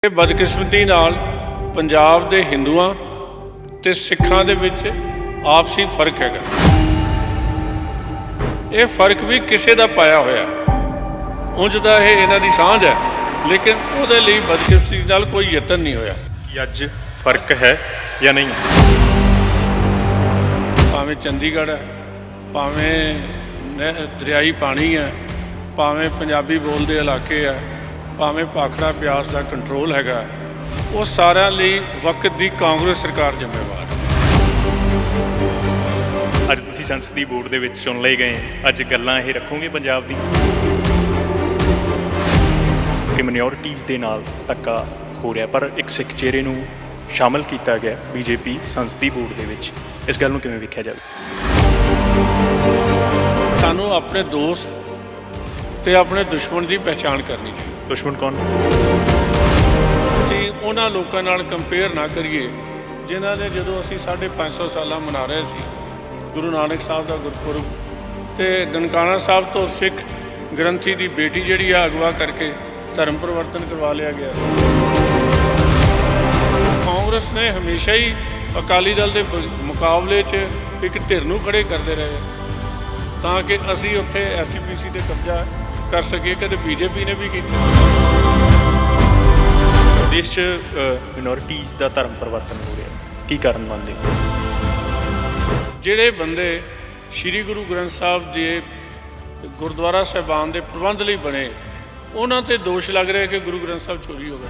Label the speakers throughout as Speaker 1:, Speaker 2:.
Speaker 1: ਇਹ ਬਦਕਿਸਮਤੀ ਨਾਲ ਪੰਜਾਬ ਦੇ ਹਿੰਦੂਆਂ ਤੇ ਸਿੱਖਾਂ ਦੇ ਵਿੱਚ ਆਪਸੀ ਫਰਕ ਹੈਗਾ। ਇਹ ਫਰਕ ਵੀ ਕਿਸੇ ਦਾ ਪਾਇਆ ਹੋਇਆ, ਉਂਝ ਦਾ ਇਹ ਇਹਨਾਂ ਦੀ ਸਾਂਝ ਹੈ, ਲੇਕਿਨ ਉਹਦੇ ਲਈ ਬਦਕਿਸਮਤੀ ਨਾਲ ਕੋਈ ਯਤਨ ਨਹੀਂ ਹੋਇਆ
Speaker 2: ਕਿ ਅੱਜ ਫਰਕ ਹੈ ਜਾਂ ਨਹੀਂ।
Speaker 1: ਭਾਵੇਂ ਚੰਡੀਗੜ੍ਹ ਹੈ, ਭਾਵੇਂ ਦਰਿਆਈ ਪਾਣੀ ਹੈ, ਭਾਵੇਂ ਪੰਜਾਬੀ ਬੋਲਦੇ ਇਲਾਕੇ ਹੈ, ਭਾਵੇਂ ਭਾਖੜਾ ਬਿਆਸ ਦਾ ਕੰਟਰੋਲ ਹੈਗਾ, ਉਹ ਸਾਰਿਆਂ ਲਈ ਵਕਤ ਦੀ ਕਾਂਗਰਸ ਸਰਕਾਰ ਜ਼ਿੰਮੇਵਾਰ ਹੈ।
Speaker 2: ਅੱਜ ਤੁਸੀਂ ਸੰਸਦੀ ਬੋਰਡ ਦੇ ਵਿੱਚ ਚੁਣ ਲਏ ਗਏ, ਅੱਜ ਗੱਲਾਂ ਇਹ ਰੱਖੋਗੇ ਪੰਜਾਬ ਦੀ ਕਿ ਮਾਈਨੋਰਿਟੀਜ਼ ਦੇ ਨਾਲ ਧੱਕਾ ਹੋ ਰਿਹਾ, ਪਰ ਇੱਕ ਸਿੱਖ ਚਿਹਰੇ ਨੂੰ ਸ਼ਾਮਲ ਕੀਤਾ ਗਿਆ ਬੀਜੇਪੀ ਸੰਸਦੀ ਬੋਰਡ ਦੇ ਵਿੱਚ। ਇਸ ਗੱਲ ਨੂੰ ਕਿਵੇਂ ਵੇਖਿਆ ਜਾਵੇ?
Speaker 1: ਸਾਨੂੰ ਆਪਣੇ ਦੋਸਤ ਤੇ ਆਪਣੇ ਦੁਸ਼ਮਣ ਦੀ ਪਹਿਚਾਣ ਕਰਨੀ ਚਾਹੀਦੀ।
Speaker 2: ਦੁਸ਼ਮਣ ਕੌਣ?
Speaker 1: ਅਸੀਂ ਉਹਨਾਂ ਲੋਕਾਂ ਨਾਲ ਕੰਪੇਅਰ ਨਾ ਕਰੀਏ ਜਿਨ੍ਹਾਂ ਨੇ, ਜਦੋਂ ਅਸੀਂ 550 ਸਾਲਾਂ ਮਨਾ ਰਹੇ ਸੀ ਗੁਰੂ ਨਾਨਕ ਸਾਹਿਬ ਦਾ ਗੁਰਪੁਰਬ, ਤੇ ਨਨਕਾਣਾ ਸਾਹਿਬ ਤੋਂ ਸਿੱਖ ਗ੍ਰੰਥੀ ਦੀ ਬੇਟੀ ਜਿਹੜੀ ਆ ਅਗਵਾ ਕਰਕੇ ਧਰਮ ਪਰਿਵਰਤਨ ਕਰਵਾ ਲਿਆ ਗਿਆ ਸੀ। ਕਾਂਗਰਸ ਨੇ ਹਮੇਸ਼ਾ ਹੀ ਅਕਾਲੀ ਦਲ ਦੇ ਮੁਕਾਬਲੇ 'ਚ ਇੱਕ ਧਿਰ ਨੂੰ ਖੜੇ ਕਰਦੇ ਰਹੇ ਤਾਂ ਕਿ ਅਸੀਂ ਉੱਥੇ SCPC 'ਤੇ ਕਬਜ਼ਾ ਕਰ ਸਕੀਏ। ਕਦੇ ਬੀਜੇਪੀ ਨੇ ਵੀ ਕੀਤਾ।
Speaker 2: ਦੇਸ਼ 'ਚ ਮਾਈਨੋਰਿਟੀਜ਼ ਦਾ ਧਰਮ ਪਰਿਵਰਤਨ ਹੋ ਰਿਹਾ, ਕੀ ਕਾਰਨ ਮੰਨਦੇ ਹੋ?
Speaker 1: ਜਿਹੜੇ ਬੰਦੇ ਸ਼੍ਰੀ ਗੁਰੂ ਗ੍ਰੰਥ ਸਾਹਿਬ ਦੇ ਗੁਰਦੁਆਰਾ ਸਾਹਿਬਾਨ ਦੇ ਪ੍ਰਬੰਧ ਲਈ ਬਣੇ, ਉਹਨਾਂ 'ਤੇ ਦੋਸ਼ ਲੱਗ ਰਿਹਾ ਕਿ ਗੁਰੂ ਗ੍ਰੰਥ ਸਾਹਿਬ ਚੋਰੀ ਹੋ ਗਏ।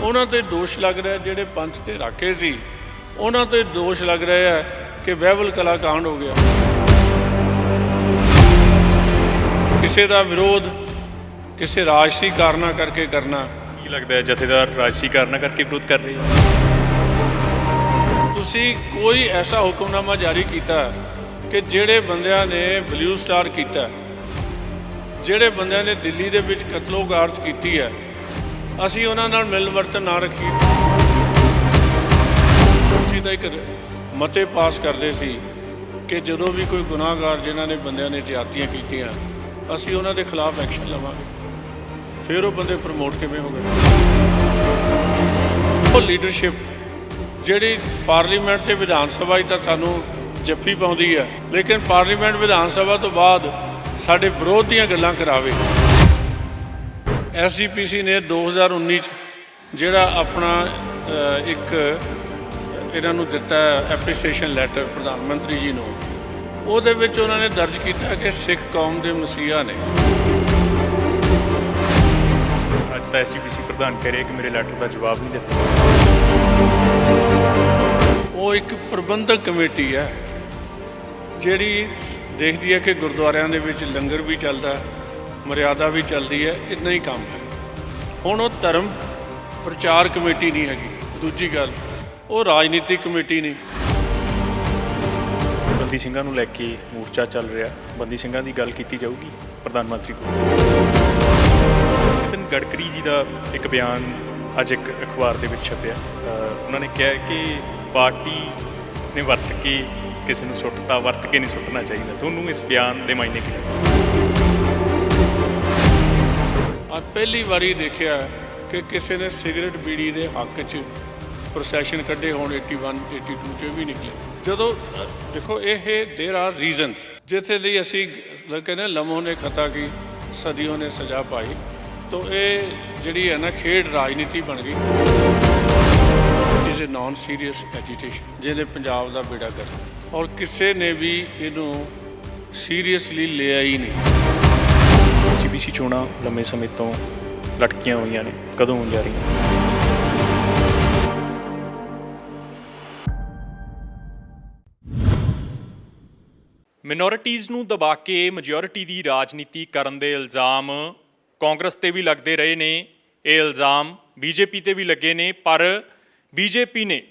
Speaker 1: ਉਹਨਾਂ 'ਤੇ ਦੋਸ਼ ਲੱਗ ਰਿਹਾ ਜਿਹੜੇ ਪੰਥ ਤੇ ਰਾਖੇ ਸੀ, ਉਹਨਾਂ 'ਤੇ ਦੋਸ਼ ਲੱਗ ਰਿਹਾ ਕਿ ਬਹਿਬਲ ਕਲਾ ਕਾਂਡ ਹੋ ਗਿਆ। ਕਿਸੇ ਦਾ ਵਿਰੋਧ ਕਿਸੇ ਰਾਜਸੀ ਕਾਰਨਾਂ ਕਰਕੇ ਕਰਨਾ।
Speaker 2: ਕੀ ਲੱਗਦਾ ਹੈ ਜਥੇਦਾਰ ਰਾਜਸੀ ਕਾਰਨਾਂ ਕਰਕੇ ਵਿਰੋਧ ਕਰ ਰਹੇ?
Speaker 1: ਤੁਸੀਂ ਕੋਈ ਐਸਾ ਹੁਕਮਨਾਮਾ ਜਾਰੀ ਕੀਤਾ ਕਿ ਜਿਹੜੇ ਬੰਦਿਆਂ ਨੇ ਬਲੂ ਸਟਾਰ ਕੀਤਾ, ਜਿਹੜੇ ਬੰਦਿਆਂ ਨੇ ਦਿੱਲੀ ਦੇ ਵਿੱਚ ਕਤਲੋਗਾਰਤ ਕੀਤੀ ਹੈ, ਅਸੀਂ ਉਹਨਾਂ ਨਾਲ ਮਿਲਣ ਵਰਤਨ ਨਾ ਰੱਖੀਏ। ਤੁਸੀਂ ਤਾਂ ਇੱਕ ਮਤੇ ਪਾਸ ਕਰਦੇ ਸੀ ਕਿ ਜਦੋਂ ਵੀ ਕੋਈ ਗੁਨਾਹਗਾਰ ਜਿਨ੍ਹਾਂ ਨੇ ਬੰਦਿਆਂ ਨੇ ਜ਼ਿਆਦਤੀਆਂ ਕੀਤੀਆਂ, ਅਸੀਂ ਉਹਨਾਂ ਦੇ ਖਿਲਾਫ ਐਕਸ਼ਨ ਲਵਾਂਗੇ। ਫਿਰ ਉਹ ਬੰਦੇ ਪ੍ਰਮੋਟ ਕਿਵੇਂ ਹੋ ਗਏ? ਉਹ ਲੀਡਰਸ਼ਿਪ ਜਿਹੜੀ ਪਾਰਲੀਮੈਂਟ ਤੇ ਵਿਧਾਨ ਸਭਾ 'ਚ ਤਾਂ ਸਾਨੂੰ ਜੱਫੀ ਪਾਉਂਦੀ ਹੈ, ਲੇਕਿਨ ਪਾਰਲੀਮੈਂਟ ਵਿਧਾਨ ਸਭਾ ਤੋਂ ਬਾਅਦ ਸਾਡੇ ਵਿਰੋਧ ਦੀਆਂ ਗੱਲਾਂ ਕਰਾਵੇ। SGPC ਨੇ 2019 'ਚ ਜਿਹੜਾ ਆਪਣਾ ਇੱਕ ਇਹਨਾਂ ਨੂੰ ਦਿੱਤਾ ਐਪਰੀਸੀਏਸ਼ਨ ਲੈਟਰ ਪ੍ਰਧਾਨ ਮੰਤਰੀ ਜੀ ਨੂੰ, ਉਹਦੇ ਵਿੱਚ ਉਹਨਾਂ ਨੇ ਦਰਜ ਕੀਤਾ ਕਿ ਸਿੱਖ ਕੌਮ ਦੇ ਮਸੀਹਾ ਨੇ।
Speaker 2: ਅੱਜ ਤਾਂ SGPC ਪ੍ਰਧਾਨ ਕਹਿ ਰਿਹਾ ਕਿ ਮੇਰੇ ਲੈਟਰ ਦਾ ਜਵਾਬ ਨਹੀਂ ਦਿੱਤਾ।
Speaker 1: ਉਹ ਇੱਕ ਪ੍ਰਬੰਧਕ ਕਮੇਟੀ ਹੈ ਜਿਹੜੀ ਦੇਖਦੀ ਹੈ ਕਿ ਗੁਰਦੁਆਰਿਆਂ ਦੇ ਵਿੱਚ ਲੰਗਰ ਵੀ ਚੱਲਦਾ, ਮਰਿਆਦਾ ਵੀ ਚੱਲਦੀ ਹੈ, ਇੰਨਾ ਹੀ ਕੰਮ ਹੈ। ਹੁਣ ਉਹ ਧਰਮ ਪ੍ਰਚਾਰ ਕਮੇਟੀ ਨਹੀਂ ਹੈਗੀ। ਦੂਜੀ ਗੱਲ, ਉਹ ਰਾਜਨੀਤਿਕ ਕਮੇਟੀ ਨਹੀਂ।
Speaker 2: ਬੰਦੀ ਸਿੰਘਾਂ ਨੂੰ ਲੈ ਕੇ ਮੋਰਚਾ ਚੱਲ ਰਿਹਾ, ਬੰਦੀ ਸਿੰਘਾਂ ਦੀ ਗੱਲ ਕੀਤੀ ਜਾਊਗੀ ਪ੍ਰਧਾਨ ਮੰਤਰੀ ਕੋਲ। ਨਿਤਿਨ ਗਡਕਰੀ ਜੀ ਦਾ ਇੱਕ ਬਿਆਨ ਅੱਜ ਇੱਕ ਅਖਬਾਰ ਦੇ ਵਿੱਚ ਛਪਿਆ। ਉਹਨਾਂ ਨੇ ਕਿਹਾ ਕਿ ਪਾਰਟੀ ਨੇ ਵਰਤ ਕੇ ਕਿਸੇ ਨੂੰ ਸੁੱਟਤਾ, ਵਰਤ ਕੇ ਨਹੀਂ ਸੁੱਟਣਾ ਚਾਹੀਦਾ। ਤੁਹਾਨੂੰ ਇਸ ਬਿਆਨ ਦੇ ਮਾਇਨੇ ਕੀ ਲੱਗਦੇ?
Speaker 1: ਅੱਜ ਪਹਿਲੀ ਵਾਰੀ ਦੇਖਿਆ ਕਿ ਕਿਸੇ ਨੇ ਸਿਗਰਟ ਬੀੜੀ ਦੇ ਹੱਕ 'ਚ ਪ੍ਰੋਸੈਸ਼ਨ ਕੱਢੇ ਹੋਣ। 81 82 'ਚ ਵੀ ਨਿਕਲੇ। ਜਦੋਂ ਦੇਖੋ ਇਹ ਦੇਰ ਆਰ ਰੀਜ਼ਨਸ ਜਿੱਥੇ ਲਈ ਅਸੀਂ ਕਹਿੰਦੇ ਲਮਹੋਂ ਨੇ ਖਤਾ ਕੀ ਸਦੀਆਂ ਨੇ ਸਜ਼ਾ ਪਾਈ, ਤਾਂ ਇਹ ਜਿਹੜੀ ਹੈ ਨਾ ਖੇਡ ਰਾਜਨੀਤੀ ਬਣ ਗਈ। It is a non serious agitation ਜਿਹਨੇ ਪੰਜਾਬ ਦਾ ਬੇੜਾ ਗਰਕ, ਔਰ ਕਿਸੇ ਨੇ ਵੀ ਇਹਨੂੰ ਸੀਰੀਅਸਲੀ ਲਿਆ ਹੀ ਨਹੀਂ।
Speaker 2: SGPC ਚੋਣਾਂ ਲੰਮੇ ਸਮੇਂ ਤੋਂ ਲਟਕੀਆਂ ਹੋਈਆਂ ਨੇ, ਕਦੋਂ ਹੋਣ ਜਾ ਰਹੀਆਂ? ਮਾਈਨੋਰਿਟੀਜ਼ ਨੂੰ ਦਬਾ ਕੇ ਮੈਜੋਰਿਟੀ ਦੀ ਰਾਜਨੀਤੀ ਕਰਨ ਦੇ ਇਲਜ਼ਾਮ ਕਾਂਗਰਸ ਤੇ ਵੀ ਲੱਗਦੇ ਰਹੇ ਨੇ, ਇਹ ਇਲਜ਼ਾਮ BJP ਤੇ ਵੀ ਲੱਗੇ ਨੇ, ਪਰ BJP ਨੇ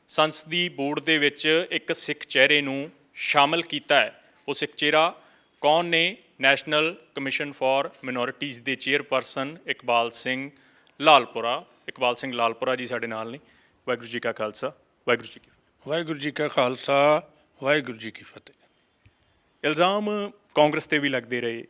Speaker 2: ਸੰਸਦੀ ਬੋਰਡ ਦੇ ਵਿੱਚ ਇੱਕ ਸਿੱਖ ਚਿਹਰੇ ਨੂੰ ਸ਼ਾਮਲ ਕੀਤਾ ਹੈ। ਉਹ ਸਿੱਖ ਚਿਹਰਾ ਕੌਣ ਨੇ? ਨੈਸ਼ਨਲ ਕਮਿਸ਼ਨ ਫਾਰ ਮਾਈਨੋਰਿਟੀਜ਼ ਦੇ ਚੇਅਰਪਰਸਨ ਇਕਬਾਲ ਸਿੰਘ ਲਾਲਪੁਰਾ। ਇਕਬਾਲ ਸਿੰਘ ਲਾਲਪੁਰਾ ਜੀ ਸਾਡੇ ਨਾਲ ਨੇ। ਵਾਹਿਗੁਰੂ ਜੀ ਕਾ ਖਾਲਸਾ, ਵਾਹਿਗੁਰੂ ਜੀ ਕੀ ਫਤਿਹ।
Speaker 1: ਵਾਹਿਗੁਰੂ ਜੀ ਕਾ ਖਾਲਸਾ, ਵਾਹਿਗੁਰੂ ਜੀ ਕੀ ਫਤਿਹ।
Speaker 2: ਇਲਜ਼ਾਮ ਕਾਂਗਰਸ ਤੇ ਵੀ ਲੱਗਦੇ ਰਹੇ,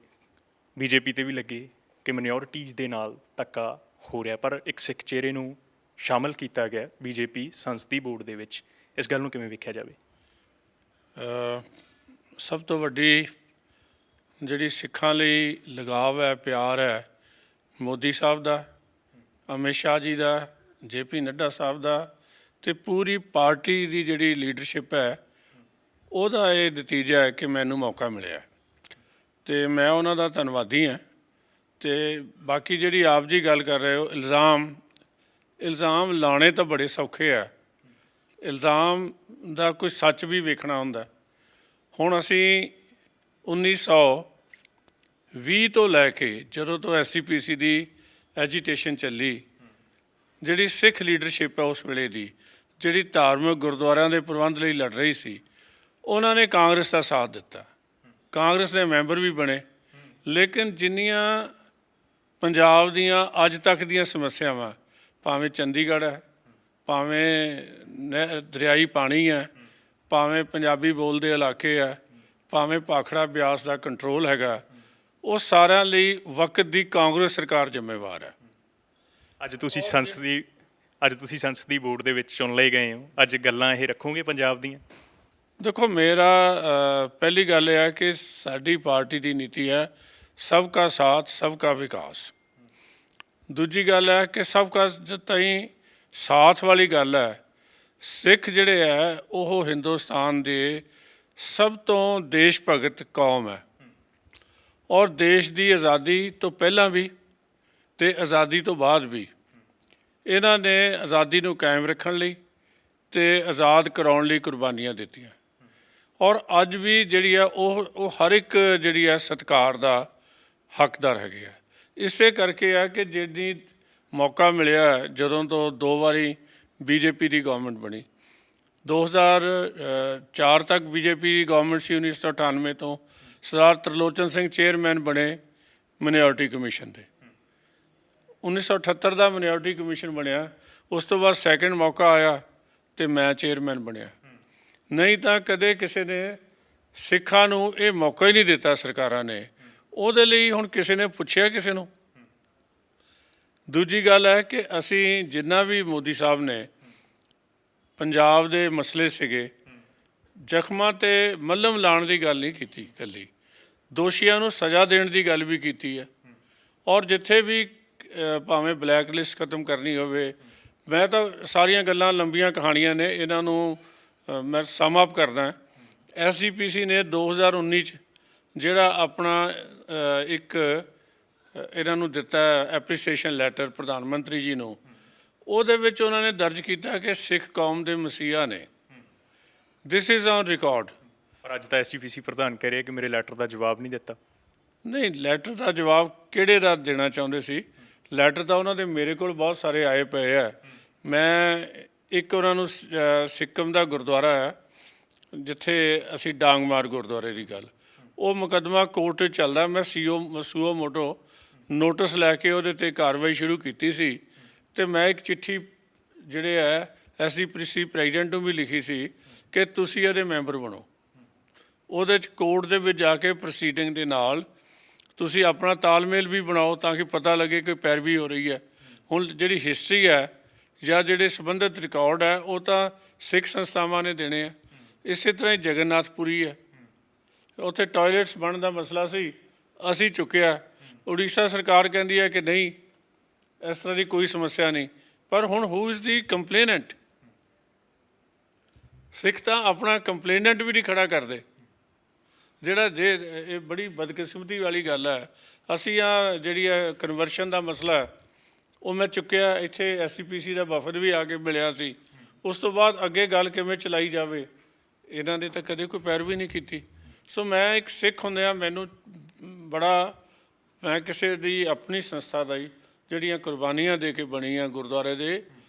Speaker 2: BJP ਤੇ ਵੀ ਲੱਗੇ, ਕਿ ਮਿਨੋਰਟੀਜ਼ ਦੇ ਨਾਲ ਧੱਕਾ ਹੋ ਰਿਹਾ, ਪਰ ਇੱਕ ਸਿੱਖ ਚਿਹਰੇ ਨੂੰ ਸ਼ਾਮਲ ਕੀਤਾ ਗਿਆ ਬੀਜੇਪੀ ਸੰਸਦੀ ਬੋਰਡ ਦੇ ਵਿੱਚ। ਇਸ ਗੱਲ ਨੂੰ ਕਿਵੇਂ ਵੇਖਿਆ ਜਾਵੇ?
Speaker 1: ਸਭ ਤੋਂ ਵੱਡੀ ਜਿਹੜੀ ਸਿੱਖਾਂ ਲਈ ਲਗਾਵ ਹੈ, ਪਿਆਰ ਹੈ, ਮੋਦੀ ਸਾਹਿਬ ਦਾ, ਅਮਿਤ ਸ਼ਾਹ ਜੀ ਦਾ, JP ਨੱਡਾ ਸਾਹਿਬ ਦਾ ਅਤੇ ਪੂਰੀ ਪਾਰਟੀ ਦੀ ਜਿਹੜੀ ਲੀਡਰਸ਼ਿਪ ਹੈ, ਉਹਦਾ ਇਹ ਨਤੀਜਾ ਹੈ ਕਿ ਮੈਨੂੰ ਮੌਕਾ ਮਿਲਿਆ ਅਤੇ ਮੈਂ ਉਹਨਾਂ ਦਾ ਧੰਨਵਾਦੀ ਹਾਂ। ਅਤੇ ਬਾਕੀ ਜਿਹੜੀ ਆਪ ਜੀ ਗੱਲ ਕਰ ਰਹੇ ਹੋ, ਇਲਜ਼ਾਮ ਲਾਉਣੇ ਤਾਂ ਬੜੇ ਸੌਖੇ ਆ, ਇਲਜ਼ਾਮ ਦਾ ਕੋਈ ਸੱਚ ਵੀ ਵੇਖਣਾ ਹੁੰਦਾ। ਹੁਣ ਅਸੀਂ 1920 ਤੋਂ ਲੈ ਕੇ ਜਦੋਂ ਤੋਂ SCPC ਦੀ ਐਜੀਟੇਸ਼ਨ ਚੱਲੀ, ਜਿਹੜੀ ਸਿੱਖ ਲੀਡਰਸ਼ਿਪ ਹੈ ਉਸ ਵੇਲੇ ਦੀ, ਜਿਹੜੀ ਧਾਰਮਿਕ ਗੁਰਦੁਆਰਿਆਂ ਦੇ ਪ੍ਰਬੰਧ ਲਈ ਲੜ ਰਹੀ ਸੀ, ਉਹਨਾਂ ਨੇ ਕਾਂਗਰਸ ਦਾ ਸਾਥ ਦਿੱਤਾ, ਕਾਂਗਰਸ ਦੇ ਮੈਂਬਰ ਵੀ ਬਣੇ। ਲੇਕਿਨ ਜਿੰਨੀਆਂ ਪੰਜਾਬ ਦੀਆਂ ਅੱਜ ਤੱਕ ਦੀਆਂ ਸਮੱਸਿਆਵਾਂ, ਭਾਵੇਂ ਚੰਡੀਗੜ੍ਹ ਹੈ, ਭਾਵੇਂ ਦਰਿਆਈ ਪਾਣੀ ਹੈ, ਭਾਵੇਂ ਪੰਜਾਬੀ ਬੋਲਦੇ ਇਲਾਕੇ ਹੈ, ਭਾਵੇਂ ਭਾਖੜਾ ਬਿਆਸ ਦਾ ਕੰਟਰੋਲ ਹੈਗਾ, ਉਹ ਸਾਰਿਆਂ ਲਈ ਵਕਤ ਦੀ ਕਾਂਗਰਸ ਸਰਕਾਰ ਜ਼ਿੰਮੇਵਾਰ ਹੈ।
Speaker 2: ਅੱਜ ਤੁਸੀਂ ਸੰਸਦੀ ਬੋਰਡ ਦੇ ਵਿੱਚ ਚੁਣ ਲਏ ਗਏ ਹੋ, ਅੱਜ ਗੱਲਾਂ ਇਹ ਰੱਖੋਗੇ ਪੰਜਾਬ ਦੀਆਂ?
Speaker 1: ਦੇਖੋ, ਮੇਰਾ ਪਹਿਲੀ ਗੱਲ ਇਹ ਹੈ ਕਿ ਸਾਡੀ ਪਾਰਟੀ ਦੀ ਨੀਤੀ ਹੈ ਸਭ ਕਾ ਸਾਥ ਸਭ ਕਾ ਵਿਕਾਸ। ਦੂਜੀ ਗੱਲ ਹੈ ਕਿ ਸਭ ਕਾ ਤਾਈਂ ਸਾਥ ਵਾਲੀ ਗੱਲ ਹੈ, ਸਿੱਖ ਜਿਹੜੇ ਹੈ ਉਹ ਹਿੰਦੁਸਤਾਨ ਦੇ ਸਭ ਤੋਂ ਦੇਸ਼ ਭਗਤ ਕੌਮ ਹੈ, ਔਰ ਦੇਸ਼ ਦੀ ਆਜ਼ਾਦੀ ਤੋਂ ਪਹਿਲਾਂ ਵੀ ਅਤੇ ਆਜ਼ਾਦੀ ਤੋਂ ਬਾਅਦ ਵੀ ਇਹਨਾਂ ਨੇ ਆਜ਼ਾਦੀ ਨੂੰ ਕਾਇਮ ਰੱਖਣ ਲਈ ਅਤੇ ਆਜ਼ਾਦ ਕਰਾਉਣ ਲਈ ਕੁਰਬਾਨੀਆਂ ਦਿੱਤੀਆਂ, ਔਰ ਅੱਜ ਵੀ ਜਿਹੜੀ ਆ ਉਹ ਹਰ ਇੱਕ ਜਿਹੜੀ ਆ ਸਤਿਕਾਰ ਦਾ ਹੱਕਦਾਰ ਹੈਗੇ ਆ। ਇਸੇ ਕਰਕੇ ਆ ਕਿ ਜਿਹੜੀ ਮੌਕਾ ਮਿਲਿਆ, ਜਦੋਂ ਤੋਂ 2 ਵਾਰੀ BJP ਦੀ ਗਵਰਨਮੈਂਟ ਬਣੀ, 2004 ਤੱਕ BJP ਦੀ ਗਵਰਨਮੈਂਟ ਸੀ, 1998 ਤੋਂ ਸਰਦਾਰ ਤਰਲੋਚਨ ਸਿੰਘ ਚੇਅਰਮੈਨ ਬਣੇ ਮਿਨੋਰਟੀ ਕਮਿਸ਼ਨ ਦੇ, 1978 ਦਾ ਮਿਨੋਰਟੀ ਕਮਿਸ਼ਨ ਬਣਿਆ। ਉਸ ਤੋਂ ਬਾਅਦ ਸੈਕਿੰਡ ਮੌਕਾ ਆਇਆ ਅਤੇ ਮੈਂ ਚੇਅਰਮੈਨ ਬਣਿਆ। ਨਹੀਂ ਤਾਂ ਕਦੇ ਕਿਸੇ ਨੇ ਸਿੱਖਾਂ ਨੂੰ ਇਹ ਮੌਕਾ ਹੀ ਨਹੀਂ ਦਿੱਤਾ ਸਰਕਾਰਾਂ ਨੇ। ਉਹਦੇ ਲਈ ਹੁਣ ਕਿਸੇ ਨੇ ਪੁੱਛਿਆ ਕਿਸੇ ਨੂੰ? ਦੂਜੀ ਗੱਲ ਹੈ ਕਿ ਅਸੀਂ ਜਿੰਨਾ ਵੀ ਮੋਦੀ ਸਾਹਿਬ ਨੇ ਪੰਜਾਬ ਦੇ ਮਸਲੇ ਸੀਗੇ, ਜ਼ਖਮਾਂ 'ਤੇ ਮੱਲਮ ਲਾਉਣ ਦੀ ਗੱਲ ਨਹੀਂ ਕੀਤੀ, ਇਕੱਲੀ ਦੋਸ਼ੀਆਂ ਨੂੰ ਸਜ਼ਾ ਦੇਣ ਦੀ ਗੱਲ ਵੀ ਕੀਤੀ ਹੈ। ਔਰ ਜਿੱਥੇ ਵੀ ਭਾਵੇਂ ਬਲੈਕ ਲਿਸਟ ਖਤਮ ਕਰਨੀ ਹੋਵੇ, ਮੈਂ ਤਾਂ ਸਾਰੀਆਂ ਗੱਲਾਂ ਲੰਬੀਆਂ ਕਹਾਣੀਆਂ ਨੇ, ਇਹਨਾਂ ਨੂੰ ਮੈਂ ਸਮ ਅਪ ਕਰਦਾ। SGPC ਨੇ 2019 'ਚ ਜਿਹੜਾ ਆਪਣਾ ਇੱਕ ਇਹਨਾਂ ਨੂੰ ਦਿੱਤਾ ਐਪਰੀਸੀਏਸ਼ਨ ਲੈਟਰ ਪ੍ਰਧਾਨ ਮੰਤਰੀ ਜੀ ਨੂੰ, ਉਹਦੇ ਵਿੱਚ ਉਹਨਾਂ ਨੇ ਦਰਜ ਕੀਤਾ ਕਿ ਸਿੱਖ ਕੌਮ ਦੇ ਮਸੀਹਾ ਨੇ। This is on record.
Speaker 2: ਪਰ ਅੱਜ ਤਾਂ SGPC ਪ੍ਰਧਾਨ ਕਹਿ ਰਿਹਾ ਕਿ ਮੇਰੇ ਲੈਟਰ ਦਾ ਜਵਾਬ ਨਹੀਂ ਦਿੱਤਾ। ਨਹੀਂ,
Speaker 1: ਲੈਟਰ ਦਾ ਜਵਾਬ ਕਿਹੜੇ ਦਾ ਦੇਣਾ ਚਾਹੁੰਦੇ ਸੀ? ਲੈਟਰ ਤਾਂ ਉਹਨਾਂ ਦੇ ਮੇਰੇ ਕੋਲ ਬਹੁਤ ਸਾਰੇ ਆਏ ਪਏ ਆ। ਮੈਂ ਇੱਕ ਉਹਨਾਂ ਨੂੰ ਸਿੱਕਮ ਦਾ ਗੁਰਦੁਆਰਾ ਹੈ ਜਿੱਥੇ ਅਸੀਂ ਡਾਂਗਮਾਰ ਗੁਰਦੁਆਰੇ ਦੀ ਗੱਲ, ਉਹ ਮੁਕੱਦਮਾ ਕੋਰਟ 'ਚ ਚੱਲਦਾ, ਮੈਂ ਸੁਓ ਮੋਟੋ ਨੋਟਿਸ ਲੈ ਕੇ ਉਹਦੇ 'ਤੇ ਕਾਰਵਾਈ ਸ਼ੁਰੂ ਕੀਤੀ ਸੀ। ਅਤੇ ਮੈਂ ਇੱਕ ਚਿੱਠੀ ਜਿਹੜੇ ਹੈ SGPC ਪ੍ਰੈਜ਼ੀਡੈਂਟ ਨੂੰ ਵੀ ਲਿਖੀ ਸੀ ਕਿ ਤੁਸੀਂ ਇਹਦੇ ਮੈਂਬਰ ਬਣੋ। ਉਹਦੇ 'ਚ ਕੋਰਟ ਦੇ ਵਿੱਚ ਜਾ ਕੇ ਪ੍ਰੋਸੀਡਿੰਗ ਦੇ ਨਾਲ ਤੁਸੀਂ ਆਪਣਾ ਤਾਲਮੇਲ ਵੀ ਬਣਾਓ ਤਾਂ ਕਿ ਪਤਾ ਲੱਗੇ ਕਿ ਪੈਰਵੀ ਹੋ ਰਹੀ ਹੈ। ਹੁਣ ਜਿਹੜੀ ਹਿਸਟਰੀ ਹੈ ਜਾਂ ਜਿਹੜੇ ਸੰਬੰਧਿਤ ਰਿਕਾਰਡ ਹੈ ਉਹ ਤਾਂ ਸਿੱਖ ਸੰਸਥਾਵਾਂ ਨੇ ਦੇਣੇ ਆ। ਇਸੇ ਤਰ੍ਹਾਂ ਹੀ ਜਗਨਨਾਥਪੁਰੀ ਹੈ, ਉੱਥੇ ਟੋਇਲਟਸ ਬਣਨ ਦਾ ਮਸਲਾ ਸੀ, ਅਸੀਂ ਚੁੱਕਿਆ। ਉੜੀਸਾ ਸਰਕਾਰ ਕਹਿੰਦੀ ਹੈ ਕਿ ਨਹੀਂ, ਇਸ ਤਰ੍ਹਾਂ ਦੀ ਕੋਈ ਸਮੱਸਿਆ ਨਹੀਂ। ਪਰ ਹੁਣ ਹੂ ਇਜ਼ ਦੀ ਕੰਪਲੇਨੈਂਟ? ਸਿੱਖ ਤਾਂ ਆਪਣਾ ਕੰਪਲੇਨੈਂਟ ਵੀ ਨਹੀਂ ਖੜ੍ਹਾ ਕਰਦੇ, ਜਿਹੜਾ ਜੇ ਇਹ ਬੜੀ ਬਦਕਿਸਮਤੀ ਵਾਲੀ ਗੱਲ ਹੈ। ਅਸੀਂ ਆ ਜਿਹੜੀ ਹੈ ਕਨਵਰਸ਼ਨ ਦਾ ਮਸਲਾ ਹੈ, ਉਹ ਮੈਂ ਚੁੱਕਿਆ, ਇੱਥੇ SGPC ਦਾ ਵਫਦ ਵੀ ਆ ਕੇ ਮਿਲਿਆ ਸੀ। ਉਸ ਤੋਂ ਬਾਅਦ ਅੱਗੇ ਗੱਲ ਕਿਵੇਂ ਚਲਾਈ ਜਾਵੇ, ਇਹਨਾਂ ਨੇ ਤਾਂ ਕਦੇ ਕੋਈ ਪੈਰਵੀ ਨਹੀਂ ਕੀਤੀ। ਸੋ ਮੈਂ ਇੱਕ ਸਿੱਖ ਹੁੰਦਿਆਂ ਮੈਨੂੰ ਬੜਾ, ਮੈਂ ਕਿਸੇ ਦੀ ਆਪਣੀ ਸੰਸਥਾ ਦਾ ਹੀ ਜਿਹੜੀਆਂ ਕੁਰਬਾਨੀਆਂ ਦੇ ਕੇ ਬਣੀਆਂ ਗੁਰਦੁਆਰੇ ਦੇ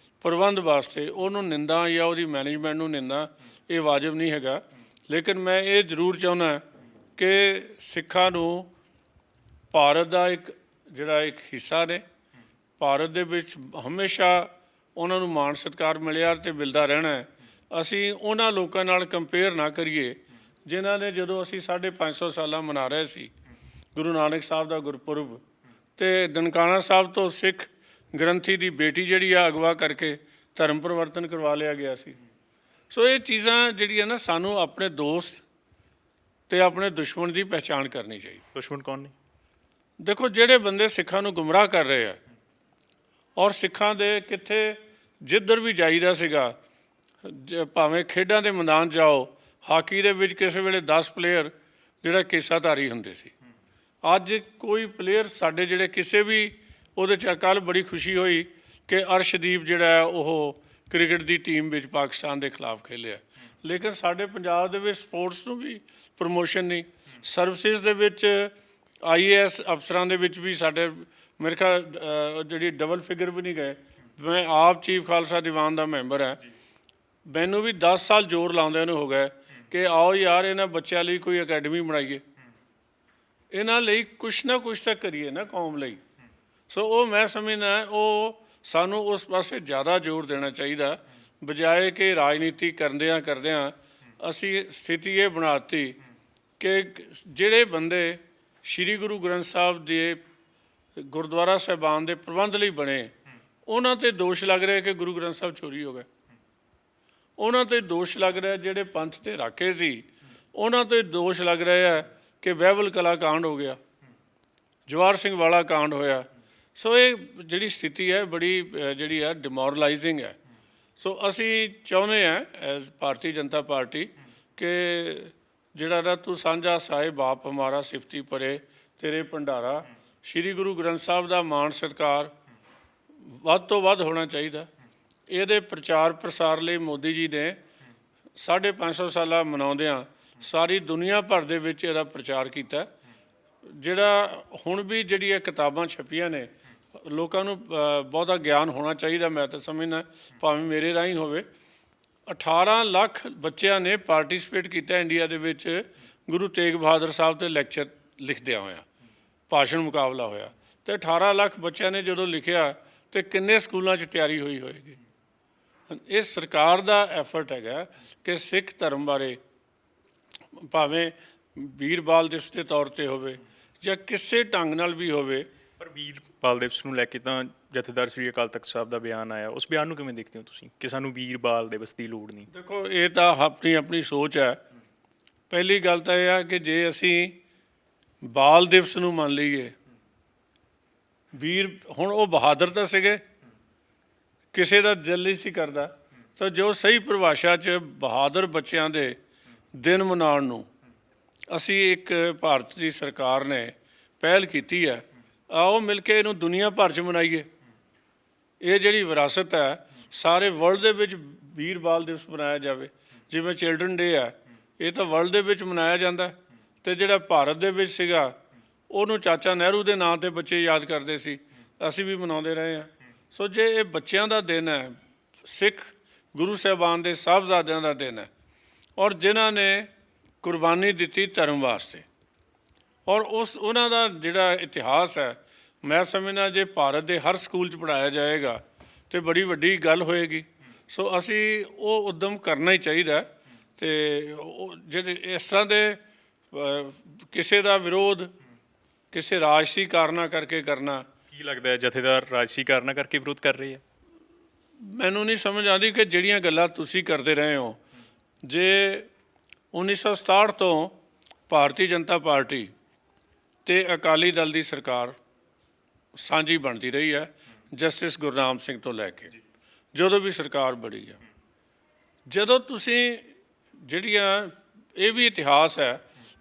Speaker 1: ਪ੍ਰਬੰਧ ਵਾਸਤੇ, ਉਹਨੂੰ ਨਿੰਦਾ ਜਾਂ ਉਹਦੀ ਮੈਨੇਜਮੈਂਟ ਨੂੰ ਨਿੰਦਾ, ਇਹ ਵਾਜਬ ਨਹੀਂ ਹੈਗਾ। ਲੇਕਿਨ ਮੈਂ ਇਹ ਜ਼ਰੂਰ ਚਾਹੁੰਦਾ ਕਿ ਸਿੱਖਾਂ ਨੂੰ ਭਾਰਤ ਦਾ ਇੱਕ ਜਿਹੜਾ ਇੱਕ ਹਿੱਸਾ ਨੇ, ਭਾਰਤ ਦੇ ਵਿੱਚ ਹਮੇਸ਼ਾ ਉਹਨਾਂ ਨੂੰ ਮਾਣ ਸਤਿਕਾਰ ਮਿਲਿਆ ਅਤੇ ਮਿਲਦਾ ਰਹਿਣਾ। ਅਸੀਂ ਉਹਨਾਂ ਲੋਕਾਂ ਨਾਲ ਕੰਪੇਅਰ ਨਾ ਕਰੀਏ ਜਿਨ੍ਹਾਂ ਨੇ, ਜਦੋਂ ਅਸੀਂ 550 ਸਾਲਾਂ ਮਨਾ ਰਹੇ ਸੀ ਗੁਰੂ ਨਾਨਕ ਸਾਹਿਬ ਦਾ ਗੁਰਪੁਰਬ, ਤੇ ਨਨਕਾਣਾ ਸਾਹਿਬ ਤੋਂ ਸਿੱਖ ਗ੍ਰੰਥੀ ਦੀ ਬੇਟੀ ਜਿਹੜੀ ਆ ਅਗਵਾ ਕਰਕੇ ਧਰਮ ਪਰਿਵਰਤਨ ਕਰਵਾ ਲਿਆ ਗਿਆ ਸੀ। ਸੋ ਇਹ ਚੀਜ਼ਾਂ ਜਿਹੜੀਆਂ ਨਾ ਸਾਨੂੰ ਆਪਣੇ ਦੋਸਤ ਤੇ ਆਪਣੇ ਦੁਸ਼ਮਣ ਦੀ ਪਹਿਚਾਣ ਕਰਨੀ ਚਾਹੀਦੀ।
Speaker 2: ਦੁਸ਼ਮਣ ਕੌਣ ਨੇ?
Speaker 1: ਦੇਖੋ, ਜਿਹੜੇ ਬੰਦੇ ਸਿੱਖਾਂ ਨੂੰ ਗੁੰਮਰਾਹ ਕਰ ਰਹੇ ਆ ਔਰ ਸਿੱਖਾਂ ਦੇ ਕਿੱਥੇ ਜਿੱਧਰ ਵੀ ਜਾਈਦਾ ਸੀਗਾ, ਭਾਵੇਂ ਖੇਡਾਂ ਦੇ ਮੈਦਾਨ ਜਾਓ, ਹਾਕੀ ਦੇ ਵਿੱਚ ਕਿਸੇ ਵੇਲੇ 10 ਪਲੇਅਰ ਜਿਹੜਾ ਕੇਸਾਧਾਰੀ ਹੁੰਦੇ ਸੀ। ਅੱਜ ਕੋਈ ਪਲੇਅਰ ਸਾਡੇ ਜਿਹੜੇ ਕਿਸੇ ਵੀ ਉਹਦੇ 'ਚ ਕੱਲ੍ਹ ਬੜੀ ਖੁਸ਼ੀ ਹੋਈ ਕਿ ਅਰਸ਼ਦੀਪ ਜਿਹੜਾ ਹੈ ਉਹ ਕ੍ਰਿਕਟ ਦੀ ਟੀਮ ਵਿੱਚ ਪਾਕਿਸਤਾਨ ਦੇ ਖਿਲਾਫ ਖੇਲਿਆ। ਲੇਕਿਨ ਸਾਡੇ ਪੰਜਾਬ ਦੇ ਵਿੱਚ ਸਪੋਰਟਸ ਨੂੰ ਵੀ ਪ੍ਰਮੋਸ਼ਨ ਨਹੀਂ। ਸਰਵਿਸਿਜ਼ ਦੇ ਵਿੱਚ IAS ਅਫਸਰਾਂ ਦੇ ਵਿੱਚ ਵੀ ਸਾਡੇ ਮੇਰੇ ਖਿਆਲ ਜਿਹੜੀ ਡਬਲ ਫਿਗਰ ਵੀ ਨਹੀਂ ਗਏ। ਮੈਂ ਆਪ ਚੀਫ ਖਾਲਸਾ ਦੀਵਾਨ ਦਾ ਮੈਂਬਰ ਹੈ, ਮੈਨੂੰ ਵੀ 10 ਸਾਲ ਜ਼ੋਰ ਲਾਉਂਦਿਆਂ ਨੂੰ ਹੋ ਗਏ ਕਿ ਆਓ ਯਾਰ ਇਹਨਾਂ ਬੱਚਿਆਂ ਲਈ ਕੋਈ ਅਕੈਡਮੀ ਬਣਾਈਏ, ਇਹਨਾਂ ਲਈ ਕੁਛ ਨਾ ਕੁਛ ਤਾਂ ਕਰੀਏ ਨਾ ਕੌਮ ਲਈ। ਸੋ ਉਹ ਮੈਂ ਸਮਝਦਾ ਉਹ ਸਾਨੂੰ ਉਸ ਪਾਸੇ ਜ਼ਿਆਦਾ ਜ਼ੋਰ ਦੇਣਾ ਚਾਹੀਦਾ, ਬਜਾਏ ਕਿ ਰਾਜਨੀਤੀ ਕਰਦਿਆਂ ਅਸੀਂ ਸਥਿਤੀ ਇਹ ਬਣਾ ਦਿੱਤੀ ਕਿ ਜਿਹੜੇ ਬੰਦੇ ਸ਼੍ਰੀ ਗੁਰੂ ਗ੍ਰੰਥ ਸਾਹਿਬ ਦੇ ਗੁਰਦੁਆਰਾ ਸਾਹਿਬਾਨ ਦੇ ਪ੍ਰਬੰਧ ਲਈ ਬਣੇ, ਉਹਨਾਂ 'ਤੇ ਦੋਸ਼ ਲੱਗ ਰਿਹਾ ਕਿ ਗੁਰੂ ਗ੍ਰੰਥ ਸਾਹਿਬ ਚੋਰੀ ਹੋ ਗਏ। ਉਹਨਾਂ 'ਤੇ ਦੋਸ਼ ਲੱਗ ਰਿਹਾ ਜਿਹੜੇ ਪੰਥ ਤੇ ਰਾਖੇ ਸੀ, ਉਹਨਾਂ 'ਤੇ ਦੋਸ਼ ਲੱਗ ਰਿਹਾ ਕਿ ਬਹਿਬਲ ਕਲਾ ਕਾਂਡ ਹੋ ਗਿਆ, ਜਵਾਹਰ ਸਿੰਘ ਵਾਲਾ ਕਾਂਡ ਹੋਇਆ। ਸੋ ਇਹ ਜਿਹੜੀ ਸਥਿਤੀ ਹੈ ਬੜੀ ਜਿਹੜੀ ਹੈ ਡਿਮੋਰਲਾਈਜ਼ਿੰਗ ਹੈ। ਸੋ ਅਸੀਂ ਚਾਹੁੰਦੇ ਹਾਂ ਐਜ਼ ਭਾਰਤੀ ਜਨਤਾ ਪਾਰਟੀ ਕਿ ਜਿਹੜਾ ਨਾ ਤੂੰ ਸਾਂਝਾ ਸਾਹਿਬ ਬਾਪ ਹਮਾਰਾ ਸਿਫਤੀ ਪਰੇ ਤੇਰੇ ਭੰਡਾਰਾ, ਸ਼੍ਰੀ ਗੁਰੂ ਗ੍ਰੰਥ ਸਾਹਿਬ ਦਾ ਮਾਣ ਸਤਿਕਾਰ ਵੱਧ ਤੋਂ ਵੱਧ ਹੋਣਾ ਚਾਹੀਦਾ। ਇਹਦੇ ਪ੍ਰਚਾਰ ਪ੍ਰਸਾਰ ਲਈ ਮੋਦੀ ਜੀ ਨੇ 550 ਸਾਲਾ ਮਨਾਉਂਦਿਆਂ ਸਾਰੀ ਦੁਨੀਆ ਭਰ ਦੇ ਵਿੱਚ ਇਹਦਾ ਪ੍ਰਚਾਰ ਕੀਤਾ। ਜਿਹੜਾ ਹੁਣ ਵੀ ਜਿਹੜੀਆਂ ਕਿਤਾਬਾਂ ਛਪੀਆਂ ਨੇ, ਲੋਕਾਂ ਨੂੰ ਬਹੁਤਾ ਗਿਆਨ ਹੋਣਾ ਚਾਹੀਦਾ। ਮੈਂ ਤਾਂ ਸਮਝਦਾ ਭਾਵੇਂ ਮੇਰੇ ਰਾਹੀਂ ਹੋਵੇ, 18 ਲੱਖ ਬੱਚਿਆਂ ਨੇ ਪਾਰਟੀਸਪੇਟ ਕੀਤਾ ਇੰਡੀਆ ਦੇ ਵਿੱਚ ਗੁਰੂ ਤੇਗ ਬਹਾਦਰ ਸਾਹਿਬ 'ਤੇ ਲੈਕਚਰ ਲਿਖਦਿਆਂ ਹੋਇਆ, ਭਾਸ਼ਣ ਮੁਕਾਬਲਾ ਹੋਇਆ। ਅਤੇ 18 ਲੱਖ ਬੱਚਿਆਂ ਨੇ ਜਦੋਂ ਲਿਖਿਆ ਤਾਂ ਕਿੰਨੇ ਸਕੂਲਾਂ 'ਚ ਤਿਆਰੀ ਹੋਈ ਹੋਏਗੀ। ਇਹ ਸਰਕਾਰ ਦਾ ਐਫਰਟ ਹੈਗਾ ਕਿ ਸਿੱਖ ਧਰਮ ਬਾਰੇ ਭਾਵੇਂ ਵੀਰਬਾਲ ਦਿਵਸ ਦੇ ਤੌਰ 'ਤੇ ਹੋਵੇ ਜਾਂ ਕਿਸੇ ਢੰਗ ਨਾਲ ਵੀ ਹੋਵੇ।
Speaker 2: ਪਰ ਵੀਰਬਾਲ ਦਿਵਸ ਨੂੰ ਲੈ ਕੇ ਤਾਂ ਜਥੇਦਾਰ ਸ੍ਰੀ ਅਕਾਲ ਤਖਤ ਸਾਹਿਬ ਦਾ ਬਿਆਨ ਆਇਆ, ਉਸ ਬਿਆਨ ਨੂੰ ਕਿਵੇਂ ਦੇਖਦੇ ਹੋ ਤੁਸੀਂ ਕਿ ਸਾਨੂੰ ਵੀਰਬਾਲ ਦਿਵਸ ਦੀ ਲੋੜ ਨਹੀਂ?
Speaker 1: ਦੇਖੋ, ਇਹ ਤਾਂ ਆਪਣੀ ਸੋਚ ਹੈ। ਪਹਿਲੀ ਗੱਲ ਤਾਂ ਇਹ ਹੈ ਕਿ ਜੇ ਅਸੀਂ ਬਾਲ ਦਿਵਸ ਨੂੰ ਮੰਨ ਲਈਏ, ਵੀਰ ਹੁਣ ਉਹ ਬਹਾਦਰ ਤਾਂ ਸੀਗੇ, ਕਿਸੇ ਦਾ ਦਿਲ ਨਹੀਂ ਸੀ ਕਰਦਾ। ਤਾਂ ਜੋ ਸਹੀ ਪਰਿਭਾਸ਼ਾ 'ਚ ਬਹਾਦਰ ਬੱਚਿਆਂ ਦੇ ਦਿਨ ਮਨਾਉਣ ਨੂੰ ਅਸੀਂ ਇੱਕ ਭਾਰਤ ਦੀ ਸਰਕਾਰ ਨੇ ਪਹਿਲ ਕੀਤੀ ਹੈ, ਆਓ ਮਿਲ ਕੇ ਇਹਨੂੰ ਦੁਨੀਆ ਭਰ 'ਚ ਮਨਾਈਏ। ਇਹ ਜਿਹੜੀ ਵਿਰਾਸਤ ਹੈ ਸਾਰੇ ਵਰਲਡ ਦੇ ਵਿੱਚ ਵੀਰ ਬਾਲ ਦਿਵਸ ਮਨਾਇਆ ਜਾਵੇ। ਜਿਵੇਂ ਚਿਲਡਰਨ ਡੇ ਹੈ, ਇਹ ਤਾਂ ਵਰਲਡ ਦੇ ਵਿੱਚ ਮਨਾਇਆ ਜਾਂਦਾ, ਅਤੇ ਜਿਹੜਾ ਭਾਰਤ ਦੇ ਵਿੱਚ ਸੀਗਾ ਉਹਨੂੰ ਚਾਚਾ ਨਹਿਰੂ ਦੇ ਨਾਂ 'ਤੇ ਬੱਚੇ ਯਾਦ ਕਰਦੇ ਸੀ, ਅਸੀਂ ਵੀ ਮਨਾਉਂਦੇ ਰਹੇ ਹਾਂ। ਸੋ ਜੇ ਇਹ ਬੱਚਿਆਂ ਦਾ ਦਿਨ ਹੈ, ਸਿੱਖ ਗੁਰੂ ਸਾਹਿਬਾਨ ਦੇ ਸਾਹਿਬਜ਼ਾਦਿਆਂ ਦਾ ਦਿਨ ਹੈ, ਔਰ ਜਿਨ੍ਹਾਂ ਨੇ ਕੁਰਬਾਨੀ ਦਿੱਤੀ ਧਰਮ ਵਾਸਤੇ, ਔਰ ਉਹਨਾਂ ਦਾ ਜਿਹੜਾ ਇਤਿਹਾਸ ਹੈ, ਮੈਂ ਸਮਝਦਾ ਜੇ ਭਾਰਤ ਦੇ ਹਰ ਸਕੂਲ 'ਚ ਪੜ੍ਹਾਇਆ ਜਾਏਗਾ ਤਾਂ ਬੜੀ ਵੱਡੀ ਗੱਲ ਹੋਏਗੀ। ਸੋ ਅਸੀਂ ਉਹ ਉੱਦਮ ਕਰਨਾ ਹੀ ਚਾਹੀਦਾ। ਅਤੇ ਜਿਹੜੇ ਇਸ ਤਰ੍ਹਾਂ ਦੇ ਕਿਸੇ ਦਾ ਵਿਰੋਧ ਕਿਸੇ ਰਾਜਸੀ ਕਾਰਨਾਂ ਕਰਕੇ ਕਰਨਾ,
Speaker 2: ਕੀ ਲੱਗਦਾ ਹੈ ਜਥੇਦਾਰ ਰਾਜਸੀ ਕਾਰਨਾਂ ਕਰਕੇ ਵਿਰੋਧ ਕਰ ਰਹੇ ਆ?
Speaker 1: ਮੈਨੂੰ ਨਹੀਂ ਸਮਝ ਆਉਂਦੀ ਕਿ ਜਿਹੜੀਆਂ ਗੱਲਾਂ ਤੁਸੀਂ ਕਰਦੇ ਰਹੇ ਹੋ, ਜੇ 1967 ਤੋਂ ਭਾਰਤੀ ਜਨਤਾ ਪਾਰਟੀ ਅਤੇ ਅਕਾਲੀ ਦਲ ਦੀ ਸਰਕਾਰ ਸਾਂਝੀ ਬਣਦੀ ਰਹੀ ਹੈ, ਜਸਟਿਸ ਗੁਰਨਾਮ ਸਿੰਘ ਤੋਂ ਲੈ ਕੇ ਜਦੋਂ ਵੀ ਸਰਕਾਰ ਬਣੀ ਆ, ਜਦੋਂ ਤੁਸੀਂ ਜਿਹੜੀਆਂ ਇਹ ਵੀ ਇਤਿਹਾਸ ਹੈ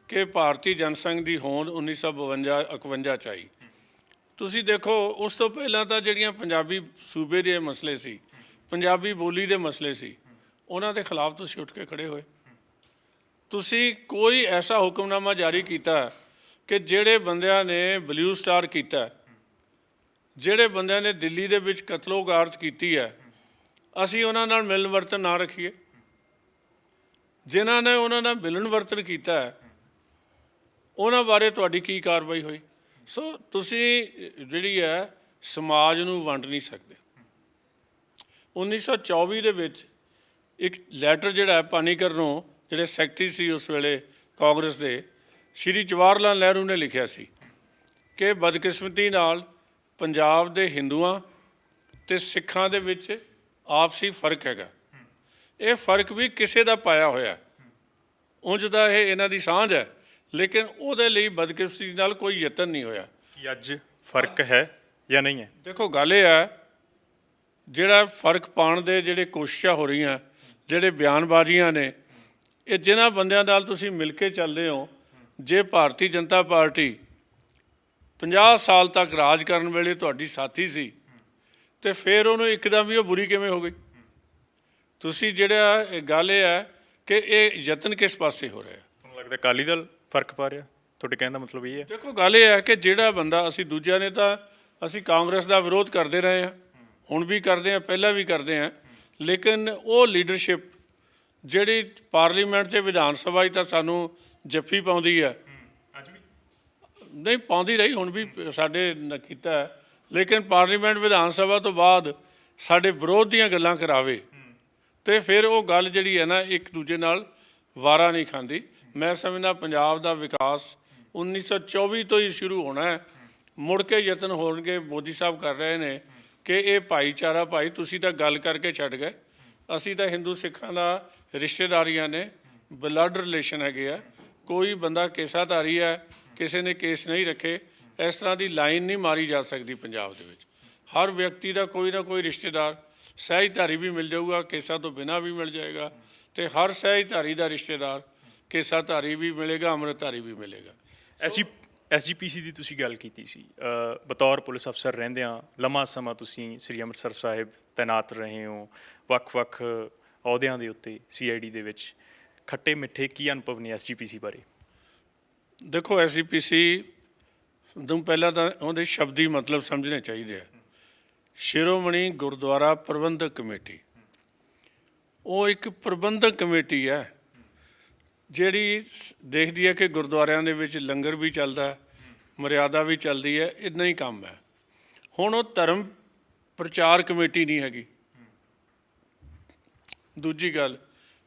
Speaker 1: ਕਿ ਭਾਰਤੀ ਜਨਸੰਘ ਦੀ ਹੋਂਦ 1952-51 'ਚ ਆਈ। ਤੁਸੀਂ ਦੇਖੋ ਉਸ ਤੋਂ ਪਹਿਲਾਂ ਤਾਂ ਜਿਹੜੀਆਂ ਪੰਜਾਬੀ ਸੂਬੇ ਦੇ ਮਸਲੇ ਸੀ, ਪੰਜਾਬੀ ਬੋਲੀ ਦੇ ਮਸਲੇ ਸੀ, ਉਹਨਾਂ ਦੇ ਖਿਲਾਫ ਤੁਸੀਂ ਉੱਠ ਕੇ ਖੜ੍ਹੇ ਹੋਏ। ਤੁਸੀਂ ਕੋਈ ਐਸਾ ਹੁਕਮਨਾਮਾ ਜਾਰੀ ਕੀਤਾ ਕਿ ਜਿਹੜੇ ਬੰਦਿਆਂ ਨੇ ਬਲੂ ਸਟਾਰ ਕੀਤਾ, ਜਿਹੜੇ ਬੰਦਿਆਂ ਨੇ ਦਿੱਲੀ ਦੇ ਵਿੱਚ ਕਤਲੋਗਾਰਤ ਕੀਤੀ ਹੈ, ਅਸੀਂ ਉਹਨਾਂ ਨਾਲ ਮਿਲਣ ਵਰਤਨ ਨਾ ਰੱਖੀਏ। ਜਿਨ੍ਹਾਂ ਨੇ ਉਹਨਾਂ ਨਾਲ ਮਿਲਣ ਵਰਤਨ ਕੀਤਾ ਹੈ, ਉਹਨਾਂ ਬਾਰੇ ਤੁਹਾਡੀ ਕੀ ਕਾਰਵਾਈ ਹੋਈ? ਸੋ ਤੁਸੀਂ ਜਿਹੜੀ ਹੈ ਸਮਾਜ ਨੂੰ ਵੰਡ ਨਹੀਂ ਸਕਦੇ। 1924 ਦੇ ਵਿੱਚ ਇੱਕ ਲੈਟਰ ਜਿਹੜਾ ਹੈ ਪਾਨੀਕਰ ਨੂੰ, ਜਿਹੜੇ ਸੈਕਟਰੀ ਸੀ ਉਸ ਵੇਲੇ ਕਾਂਗਰਸ ਦੇ, ਸ਼੍ਰੀ ਜਵਾਹਰ ਲਾਲ ਨਹਿਰੂ ਨੇ ਲਿਖਿਆ ਸੀ ਕਿ ਬਦਕਿਸਮਤੀ ਨਾਲ ਪੰਜਾਬ ਦੇ ਹਿੰਦੂਆਂ ਤੇ ਸਿੱਖਾਂ ਦੇ ਵਿੱਚ ਆਪਸੀ ਫਰਕ ਹੈਗਾ। ਇਹ ਫਰਕ ਵੀ ਕਿਸੇ ਦਾ ਪਾਇਆ ਹੋਇਆ, ਉਂਝ ਤਾਂ ਇਹ ਇਹਨਾਂ ਦੀ ਸਾਂਝ ਹੈ, ਲੇਕਿਨ ਉਹਦੇ ਲਈ ਬਦਕਿਸਮਤੀ ਨਾਲ ਕੋਈ ਯਤਨ ਨਹੀਂ ਹੋਇਆ।
Speaker 2: ਕਿ ਅੱਜ ਫਰਕ ਹੈ ਜਾਂ ਨਹੀਂ ਹੈ?
Speaker 1: ਦੇਖੋ ਗੱਲ ਇਹ ਹੈ, ਜਿਹੜਾ ਫਰਕ ਪਾਉਣ ਦੇ ਜਿਹੜੇ ਕੋਸ਼ਿਸ਼ਾਂ ਹੋ ਰਹੀਆਂ, ਜਿਹੜੇ ਬਿਆਨਬਾਜ਼ੀਆਂ ਨੇ, ਇਹ ਜਿਨ੍ਹਾਂ ਬੰਦਿਆਂ ਨਾਲ ਤੁਸੀਂ ਮਿਲ ਕੇ ਚੱਲਦੇ ਹੋ, ਜੇ ਭਾਰਤੀ ਜਨਤਾ ਪਾਰਟੀ 50 ਸਾਲ ਤੱਕ ਰਾਜ ਕਰਨ ਵੇਲੇ ਤੁਹਾਡੀ ਸਾਥੀ ਸੀ ਤੇ ਫਿਰ ਉਹਨੂੰ ਇੱਕਦਮ ਵੀ ਉਹ ਬੁਰੀ ਕਿਵੇਂ ਹੋ ਗਈ? ਤੁਸੀਂ ਜਿਹੜਾ ਗੱਲ ਇਹ ਹੈ ਕਿ ਇਹ ਯਤਨ ਕਿਸ ਪਾਸੇ ਹੋ ਰਿਹਾ?
Speaker 2: ਤੁਹਾਨੂੰ ਲੱਗਦਾ ਅਕਾਲੀ ਦਲ ਫਰਕ ਪਾ ਰਿਹਾ? ਤੁਹਾਡੇ ਕਹਿਣ ਦਾ ਮਤਲਬ ਇਹ ਹੈ?
Speaker 1: ਦੇਖੋ ਗੱਲ ਇਹ ਹੈ ਕਿ ਜਿਹੜਾ ਬੰਦਾ, ਅਸੀਂ ਦੂਜਿਆਂ ਨੇ ਤਾਂ ਅਸੀਂ ਕਾਂਗਰਸ ਦਾ ਵਿਰੋਧ ਕਰਦੇ ਰਹੇ ਹਾਂ, ਹੁਣ ਵੀ ਕਰਦੇ ਹਾਂ, ਪਹਿਲਾਂ ਵੀ ਕਰਦੇ ਹਾਂ, ਲੇਕਿਨ ਉਹ ਲੀਡਰਸ਼ਿਪ ਜਿਹੜੀ ਪਾਰਲੀਮੈਂਟ ਤੇ ਵਿਧਾਨ ਸਭਾ 'ਚ ਤਾਂ ਸਾਨੂੰ ਜੱਫੀ ਪਾਉਂਦੀ ਹੈ,
Speaker 2: ਅੱਜ ਵੀ
Speaker 1: ਨਹੀਂ ਪਾਉਂਦੀ ਰਹੀ, ਹੁਣ ਵੀ ਸਾਡੇ ਕੀਤਾ ਹੈ, ਲੇਕਿਨ ਪਾਰਲੀਮੈਂਟ ਵਿਧਾਨ ਸਭਾ ਤੋਂ ਬਾਅਦ ਸਾਡੇ ਵਿਰੋਧ ਦੀਆਂ ਗੱਲਾਂ ਕਰਾਵੇ ਤੇ ਫਿਰ ਉਹ ਗੱਲ ਜਿਹੜੀ ਹੈ ਨਾ ਇੱਕ ਦੂਜੇ ਨਾਲ ਵਾਰਾ ਨਹੀਂ ਖਾਂਦੀ। ਮੈਂ ਸਮਝਦਾ ਪੰਜਾਬ ਦਾ ਵਿਕਾਸ 1924 ਤੋਂ ਹੀ ਸ਼ੁਰੂ ਹੋਣਾ ਹੈ, ਮੁੜ ਕੇ ਯਤਨ ਹੋਣਗੇ, ਮੋਦੀ ਸਾਹਿਬ ਕਰ ਰਹੇ ਨੇ ਕਿ ਇਹ ਭਾਈਚਾਰਾ, ਭਾਈ ਤੁਸੀਂ ਤਾਂ ਗੱਲ ਕਰਕੇ ਛੱਡ ਗਏ, ਅਸੀਂ ਤਾਂ ਹਿੰਦੂ ਸਿੱਖਾਂ ਦਾ ਰਿਸ਼ਤੇਦਾਰੀਆਂ ਨੇ, ਬਲੱਡ ਰਿਲੇਸ਼ਨ ਹੈਗੇ ਆ, ਕੋਈ ਬੰਦਾ ਕੇਸਾਧਾਰੀ ਹੈ, ਕਿਸੇ ਨੇ ਕੇਸ ਨਹੀਂ ਰੱਖੇ, ਇਸ ਤਰ੍ਹਾਂ ਦੀ ਲਾਈਨ ਨਹੀਂ ਮਾਰੀ ਜਾ ਸਕਦੀ ਪੰਜਾਬ ਦੇ ਵਿੱਚ। ਹਰ ਵਿਅਕਤੀ ਦਾ ਕੋਈ ਨਾ ਕੋਈ ਰਿਸ਼ਤੇਦਾਰ, ਸਹਿਜਧਾਰੀ ਵੀ ਮਿਲ ਜਾਊਗਾ, ਕੇਸਾਂ ਤੋਂ ਬਿਨਾਂ ਵੀ ਮਿਲ ਜਾਏਗਾ, ਤੇ ਹਰ ਸਹਿਜਧਾਰੀ ਦਾ ਰਿਸ਼ਤੇਦਾਰ ਕੇਸਾਧਾਰੀ ਵੀ ਮਿਲੇਗਾ, ਅੰਮ੍ਰਿਤਧਾਰੀ ਵੀ ਮਿਲੇਗਾ।
Speaker 2: ਐਸਜੀਪੀਸੀ ਦੀ ਤੁਸੀਂ ਗੱਲ ਕੀਤੀ ਸੀ, ਬਤੌਰ ਪੁਲਿਸ ਅਫਸਰ ਰਹਿੰਦਿਆਂ ਲੰਮਾ ਸਮਾਂ ਤੁਸੀਂ ਸ੍ਰੀ ਅੰਮ੍ਰਿਤਸਰ ਸਾਹਿਬ ਤੈਨਾਤ ਰਹੇ ਹੋ, ਵੱਖ-ਵੱਖ ਅਹੁਦਿਆਂ ਦੇ ਉੱਤੇ ਸੀਆਈਡੀ ਦੇ ਵਿੱਚ। ਖੱਟੇ ਮਿੱਠੇ ਕੀ ਅਨੁਭਵ ਨੇ ਐਸਜੀਪੀਸੀ ਬਾਰੇ?
Speaker 1: ਦੇਖੋ ਐਸਜੀਪੀਸੀ ਨੂੰ ਪਹਿਲਾਂ ਤਾਂ ਉਹਦੇ ਸ਼ਬਦੀ ਮਤਲਬ ਸਮਝਣੇ ਚਾਹੀਦੇ ਆ। ਸ਼ਿਰੋਮਣੀ ਗੁਰਦੁਆਰਾ ਪ੍ਰਬੰਧਕ ਕਮੇਟੀ, ਉਹ ਇੱਕ ਪ੍ਰਬੰਧਕ ਕਮੇਟੀ ਹੈ ਜਿਹੜੀ ਦੇਖਦੀ ਹੈ ਕਿ ਗੁਰਦੁਆਰਿਆਂ ਦੇ ਵਿੱਚ ਲੰਗਰ ਵੀ ਚੱਲਦਾ, ਮਰਿਆਦਾ ਵੀ ਚੱਲਦੀ ਹੈ, ਇੰਨਾ ਹੀ ਕੰਮ ਹੈ। ਹੁਣ ਉਹ ਧਰਮ ਪ੍ਰਚਾਰ ਕਮੇਟੀ ਨਹੀਂ ਹੈਗੀ। ਦੂਜੀ ਗੱਲ,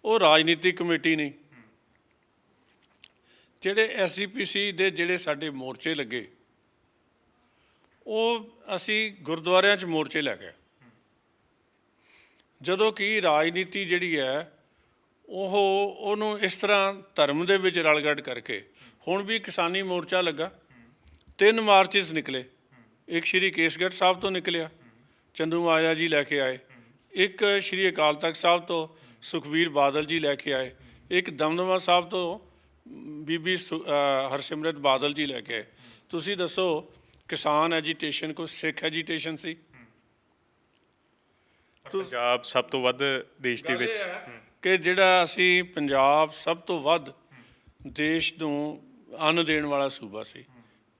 Speaker 1: ਉਹ ਰਾਜਨੀਤਿਕ ਕਮੇਟੀ ਨਹੀਂ। ਜਿਹੜੇ ਐਸਜੀਪੀਸੀ ਦੇ ਜਿਹੜੇ ਸਾਡੇ ਮੋਰਚੇ ਲੱਗੇ, ਉਹ ਅਸੀਂ ਗੁਰਦੁਆਰਿਆਂ 'ਚ ਮੋਰਚੇ ਲੈ ਗਏ, ਜਦੋਂ ਕਿ ਰਾਜਨੀਤੀ ਜਿਹੜੀ ਹੈ ਉਹਨੂੰ ਇਸ ਤਰ੍ਹਾਂ ਧਰਮ ਦੇ ਵਿੱਚ ਰਲਗੱਡ ਕਰਕੇ। ਹੁਣ ਵੀ ਕਿਸਾਨੀ ਮੋਰਚਾ ਲੱਗਾ, 3 ਮਾਰਚਿਸ ਨਿਕਲੇ, ਇੱਕ ਸ਼੍ਰੀ ਕੇਸਗੜ੍ਹ ਸਾਹਿਬ ਤੋਂ ਨਿਕਲਿਆ, ਚੰਦੂ ਮਾਜਰਾ ਜੀ ਲੈ ਕੇ ਆਏ, ਇੱਕ ਸ਼੍ਰੀ ਅਕਾਲ ਤਖਤ ਸਾਹਿਬ ਤੋਂ ਸੁਖਬੀਰ ਬਾਦਲ ਜੀ ਲੈ ਕੇ ਆਏ, ਇੱਕ ਦਮਦਮਾ ਸਾਹਿਬ ਤੋਂ ਬੀਬੀ ਹਰਸਿਮਰਤ ਬਾਦਲ ਜੀ ਲੈ ਕੇ ਆਏ। ਤੁਸੀਂ ਦੱਸੋ, ਕਿਸਾਨ ਐਜੀਟੇਸ਼ਨ ਕੋਈ ਸਿੱਖ ਐਜੀਟੇਸ਼ਨ ਸੀ?
Speaker 2: ਪੰਜਾਬ ਸਭ ਤੋਂ ਵੱਧ ਦੇਸ਼ ਦੇ ਵਿੱਚ,
Speaker 1: ਕਿ ਜਿਹੜਾ ਅਸੀਂ ਪੰਜਾਬ ਸਭ ਤੋਂ ਵੱਧ ਦੇਸ਼ ਨੂੰ ਅੰਨ ਦੇਣ ਵਾਲਾ ਸੂਬਾ ਸੀ,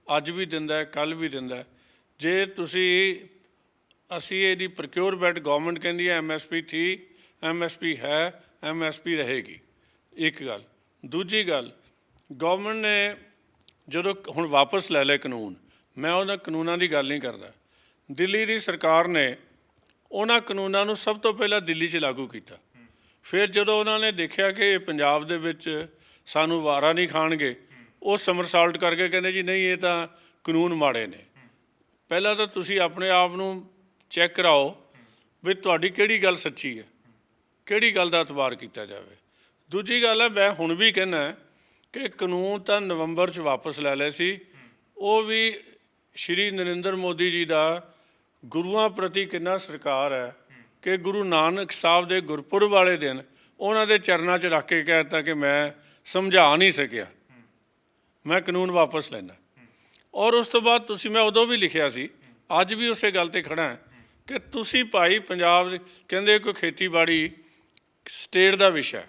Speaker 1: ਅੱਜ ਵੀ ਦਿੰਦਾ, ਕੱਲ੍ਹ ਵੀ ਦਿੰਦਾ। ਜੇ ਅਸੀਂ ਇਹਦੀ ਪ੍ਰੋਕਿਉਰਮੈਂਟ, ਗਵਰਨਮੈਂਟ ਕਹਿੰਦੀ ਹੈ ਐਮਐਸਪੀ ਥੀ, ਐਮਐਸਪੀ ਹੈ, ਐਮਐਸਪੀ ਰਹੇਗੀ, ਇੱਕ ਗੱਲ। ਦੂਜੀ ਗੱਲ, ਗਵਰਨਮੈਂਟ ਨੇ ਜਦੋਂ ਹੁਣ ਵਾਪਸ ਲੈ ਲਏ ਕਾਨੂੰਨ, ਮੈਂ ਉਹਨਾਂ ਕਾਨੂੰਨਾਂ ਦੀ ਗੱਲ ਨਹੀਂ ਕਰਦਾ, ਦਿੱਲੀ ਦੀ ਸਰਕਾਰ ਨੇ ਉਹਨਾਂ ਕਾਨੂੰਨਾਂ ਨੂੰ ਸਭ ਤੋਂ ਪਹਿਲਾਂ ਦਿੱਲੀ 'ਚ ਲਾਗੂ ਕੀਤਾ। ਫਿਰ ਜਦੋਂ ਉਹਨਾਂ ਨੇ ਦੇਖਿਆ ਕਿ ਇਹ ਪੰਜਾਬ ਦੇ ਵਿੱਚ ਸਾਨੂੰ ਵਾਰਾ ਨਹੀਂ ਖਾਣਗੇ, ਉਹ ਸਮਰਸਾਲਟ ਕਰਕੇ ਕਹਿੰਦੇ ਜੀ ਨਹੀਂ, ਇਹ ਤਾਂ ਕਾਨੂੰਨ ਮਾੜੇ ਨੇ। ਪਹਿਲਾਂ ਤਾਂ ਤੁਸੀਂ ਆਪਣੇ ਆਪ ਨੂੰ ਚੈੱਕ ਕਰਾਓ ਵੀ ਤੁਹਾਡੀ ਕਿਹੜੀ ਗੱਲ ਸੱਚੀ ਹੈ, ਕਿਹੜੀ ਗੱਲ ਦਾ ਇਤਬਾਰ ਕੀਤਾ ਜਾਵੇ। ਦੂਜੀ ਗੱਲ ਹੈ, ਮੈਂ ਹੁਣ ਵੀ ਕਹਿੰਦਾ ਕਿ ਕਾਨੂੰਨ ਤਾਂ ਨਵੰਬਰ 'ਚ ਵਾਪਸ ਲੈ ਲਏ ਸੀ, ਉਹ ਵੀ ਸ਼੍ਰੀ ਨਰਿੰਦਰ ਮੋਦੀ ਜੀ ਦਾ ਗੁਰੂਆਂ ਪ੍ਰਤੀ ਕਿੰਨਾ ਸਤਿਕਾਰ ਹੈ ਕਿ ਗੁਰੂ ਨਾਨਕ ਸਾਹਿਬ ਦੇ ਗੁਰਪੁਰਬ ਵਾਲੇ ਦਿਨ ਉਹਨਾਂ ਦੇ ਚਰਨਾਂ 'ਚ ਰੱਖ ਕੇ ਕਹਿ ਦਿੱਤਾ ਕਿ ਮੈਂ ਸਮਝਾ ਨਹੀਂ ਸਕਿਆ, ਮੈਂ ਕਾਨੂੰਨ ਵਾਪਸ ਲੈਣਾ। ਔਰ ਉਸ ਤੋਂ ਬਾਅਦ ਮੈਂ ਉਦੋਂ ਵੀ ਲਿਖਿਆ ਸੀ, ਅੱਜ ਵੀ ਉਸੇ ਗੱਲ 'ਤੇ ਖੜ੍ਹਾ ਕਿ ਤੁਸੀਂ ਭਾਈ ਪੰਜਾਬ ਦੇ ਕਹਿੰਦੇ ਕੋਈ ਖੇਤੀਬਾੜੀ ਸਟੇਟ ਦਾ ਵਿਸ਼ਾ,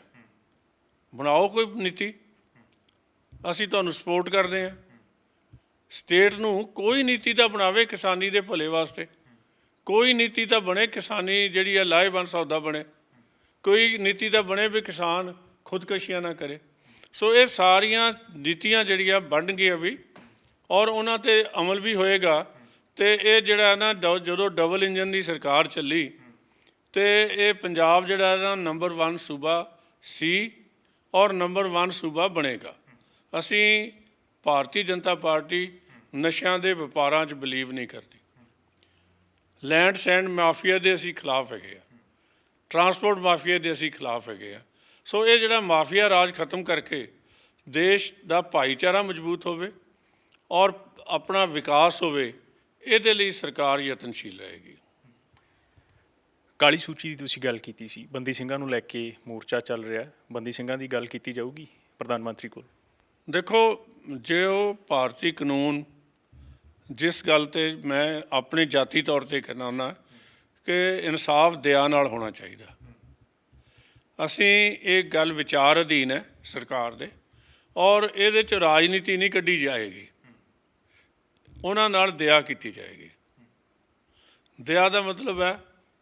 Speaker 1: ਬਣਾਓ ਕੋਈ ਨੀਤੀ, ਅਸੀਂ ਤੁਹਾਨੂੰ ਸਪੋਰਟ ਕਰਦੇ ਹਾਂ। ਸਟੇਟ ਨੂੰ ਕੋਈ ਨੀਤੀ ਤਾਂ ਬਣਾਵੇ ਕਿਸਾਨੀ ਦੇ ਭਲੇ ਵਾਸਤੇ, ਕੋਈ ਨੀਤੀ ਤਾਂ ਬਣੇ ਕਿਸਾਨੀ ਜਿਹੜੀ ਹੈ ਲਾਹੇਵੰਦ ਸੌਦਾ ਬਣੇ, ਕੋਈ ਨੀਤੀ ਤਾਂ ਬਣੇ ਵੀ ਕਿਸਾਨ ਖੁਦਕਸ਼ੀਆਂ ਨਾ ਕਰੇ। ਸੋ ਇਹ ਸਾਰੀਆਂ ਨੀਤੀਆਂ ਜਿਹੜੀਆਂ ਬਣਨਗੀਆਂ ਵੀ, ਔਰ ਉਹਨਾਂ 'ਤੇ ਅਮਲ ਵੀ ਹੋਏਗਾ। ਅਤੇ ਇਹ ਜਿਹੜਾ ਨਾ ਜਦੋਂ ਡਬਲ ਇੰਜਨ ਦੀ ਸਰਕਾਰ ਚੱਲੀ ਅਤੇ ਇਹ ਪੰਜਾਬ ਜਿਹੜਾ ਨਾ ਨੰਬਰ 1 ਸੂਬਾ ਸੀ ਔਰ ਨੰਬਰ 1 ਸੂਬਾ ਬਣੇਗਾ। ਅਸੀਂ ਭਾਰਤੀ ਜਨਤਾ ਪਾਰਟੀ ਨਸ਼ਿਆਂ ਦੇ ਵਪਾਰਾਂ 'ਚ ਬਿਲੀਵ ਨਹੀਂ ਕਰਦੀ। ਲੈਂਡ ਸੈਂਡ ਮਾਫੀਆ ਦੇ ਅਸੀਂ ਖਿਲਾਫ ਹੈਗੇ ਆ, ਟਰਾਂਸਪੋਰਟ ਮਾਫੀਆ ਦੇ ਅਸੀਂ ਖਿਲਾਫ ਹੈਗੇ ਆ। ਸੋ ਇਹ ਜਿਹੜਾ ਮਾਫੀਆ ਰਾਜ ਖਤਮ ਕਰਕੇ ਦੇਸ਼ ਦਾ ਭਾਈਚਾਰਾ ਮਜ਼ਬੂਤ ਹੋਵੇ ਔਰ ਆਪਣਾ ਵਿਕਾਸ ਹੋਵੇ, ਇਹਦੇ ਲਈ ਸਰਕਾਰ ਯਤਨਸ਼ੀਲ ਰਹੇਗੀ।
Speaker 2: ਕਾਲੀ ਸੂਚੀ ਦੀ ਤੁਸੀਂ ਗੱਲ ਕੀਤੀ ਸੀ, ਬੰਦੀ ਸਿੰਘਾਂ ਨੂੰ ਲੈ ਕੇ ਮੋਰਚਾ ਚੱਲ ਰਿਹਾ, ਬੰਦੀ ਸਿੰਘਾਂ ਦੀ ਗੱਲ ਕੀਤੀ ਜਾਊਗੀ ਪ੍ਰਧਾਨ ਮੰਤਰੀ ਕੋਲ?
Speaker 1: ਦੇਖੋ, ਜੇ ਉਹ ਭਾਰਤੀ ਕਾਨੂੰਨ, ਜਿਸ ਗੱਲ ਤੇ ਮੈਂ ਆਪਣੇ ਜਾਤੀ ਤੌਰ ਤੇ ਕਹਿਣਾ ਹੁੰਦਾ ਕਿ ਇਨਸਾਫ ਦਇਆ ਨਾਲ ਹੋਣਾ ਚਾਹੀਦਾ। ਅਸੀਂ ਇਹ ਗੱਲ ਵਿਚਾਰ ਅਧੀਨ ਹੈ ਸਰਕਾਰ ਦੇ, ਔਰ ਇਹਦੇ 'ਚ ਰਾਜਨੀਤੀ ਨਹੀਂ ਕੱਢੀ ਜਾਏਗੀ, ਉਹਨਾਂ ਨਾਲ ਦਇਆ ਕੀਤੀ ਜਾਏਗੀ। ਦਇਆ ਦਾ ਮਤਲਬ ਹੈ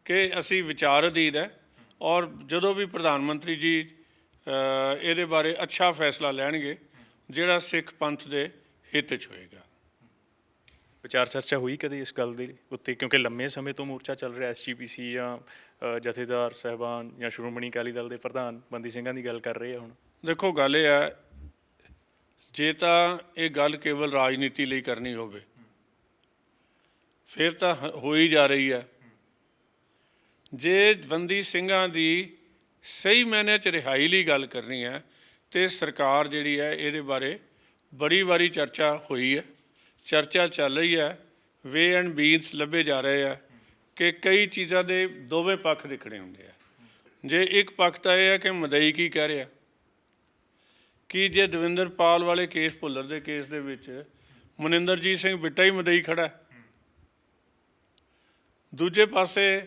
Speaker 1: ਕਿ ਅਸੀਂ ਵਿਚਾਰ ਅਧੀਨ ਹੈ, ਔਰ ਜਦੋਂ ਵੀ ਪ੍ਰਧਾਨ ਮੰਤਰੀ ਜੀ ਇਹਦੇ ਬਾਰੇ ਅੱਛਾ ਫੈਸਲਾ ਲੈਣਗੇ ਜਿਹੜਾ ਸਿੱਖ ਪੰਥ ਦੇ ਹਿੱਤ 'ਚ ਹੋਏਗਾ।
Speaker 2: ਵਿਚਾਰ ਚਰਚਾ ਹੋਈ ਕਦੇ ਇਸ ਗੱਲ ਦੇ ਉੱਤੇ? ਕਿਉਂਕਿ ਲੰਮੇ ਸਮੇਂ ਤੋਂ ਮੋਰਚਾ ਚੱਲ ਰਿਹਾ, SGPC ਜਾਂ ਜਥੇਦਾਰ ਸਾਹਿਬਾਨ ਜਾਂ ਸ਼੍ਰੋਮਣੀ ਅਕਾਲੀ ਦਲ ਦੇ ਪ੍ਰਧਾਨ ਬੰਦੀ ਸਿੰਘਾਂ ਦੀ ਗੱਲ ਕਰ ਰਹੇ ਆ ਹੁਣ।
Speaker 1: ਦੇਖੋ, ਗੱਲ ਇਹ ਹੈ, ਜੇ ਤਾਂ ਇਹ ਗੱਲ ਕੇਵਲ ਰਾਜਨੀਤੀ ਲਈ ਕਰਨੀ ਹੋਵੇ ਫਿਰ ਤਾਂ ਹੋ ਹੀ ਜਾ ਰਹੀ ਹੈ। ਜੇ ਬੰਦੀ ਸਿੰਘਾਂ ਦੀ ਸਹੀ ਮਾਇਨੇ 'ਚ ਰਿਹਾਈ ਲਈ ਗੱਲ ਕਰਨੀ ਹੈ ਤੇ ਸਰਕਾਰ ਜਿਹੜੀ ਹੈ ਇਹਦੇ ਬਾਰੇ ਬੜੀ ਵਾਰੀ ਚਰਚਾ ਹੋਈ ਹੈ, ਚਰਚਾ ਚੱਲ ਰਹੀ ਹੈ, ਵੇ ਐਂਡ ਮੀਨਸ ਲੱਭੇ ਜਾ ਰਹੇ ਆ ਕਿ ਕਈ ਚੀਜ਼ਾਂ ਦੇ ਦੋਵੇਂ ਪੱਖ ਦੇਖਣੇ ਹੁੰਦੇ ਆ। ਜੇ ਇੱਕ ਪੱਖ ਤਾਂ ਇਹ ਹੈ ਕਿ ਮਦਈ ਕੀ ਕਹਿ ਰਿਹਾ, ਕਿ ਜੇ ਦਵਿੰਦਰਪਾਲ ਵਾਲੇ ਕੇਸ, ਭੁੱਲਰ ਦੇ ਕੇਸ ਦੇ ਵਿੱਚ ਮਨਿੰਦਰਜੀਤ ਸਿੰਘ ਬਿੱਟਾ ਹੀ ਮਦਈ ਖੜਾ। ਦੂਜੇ ਪਾਸੇ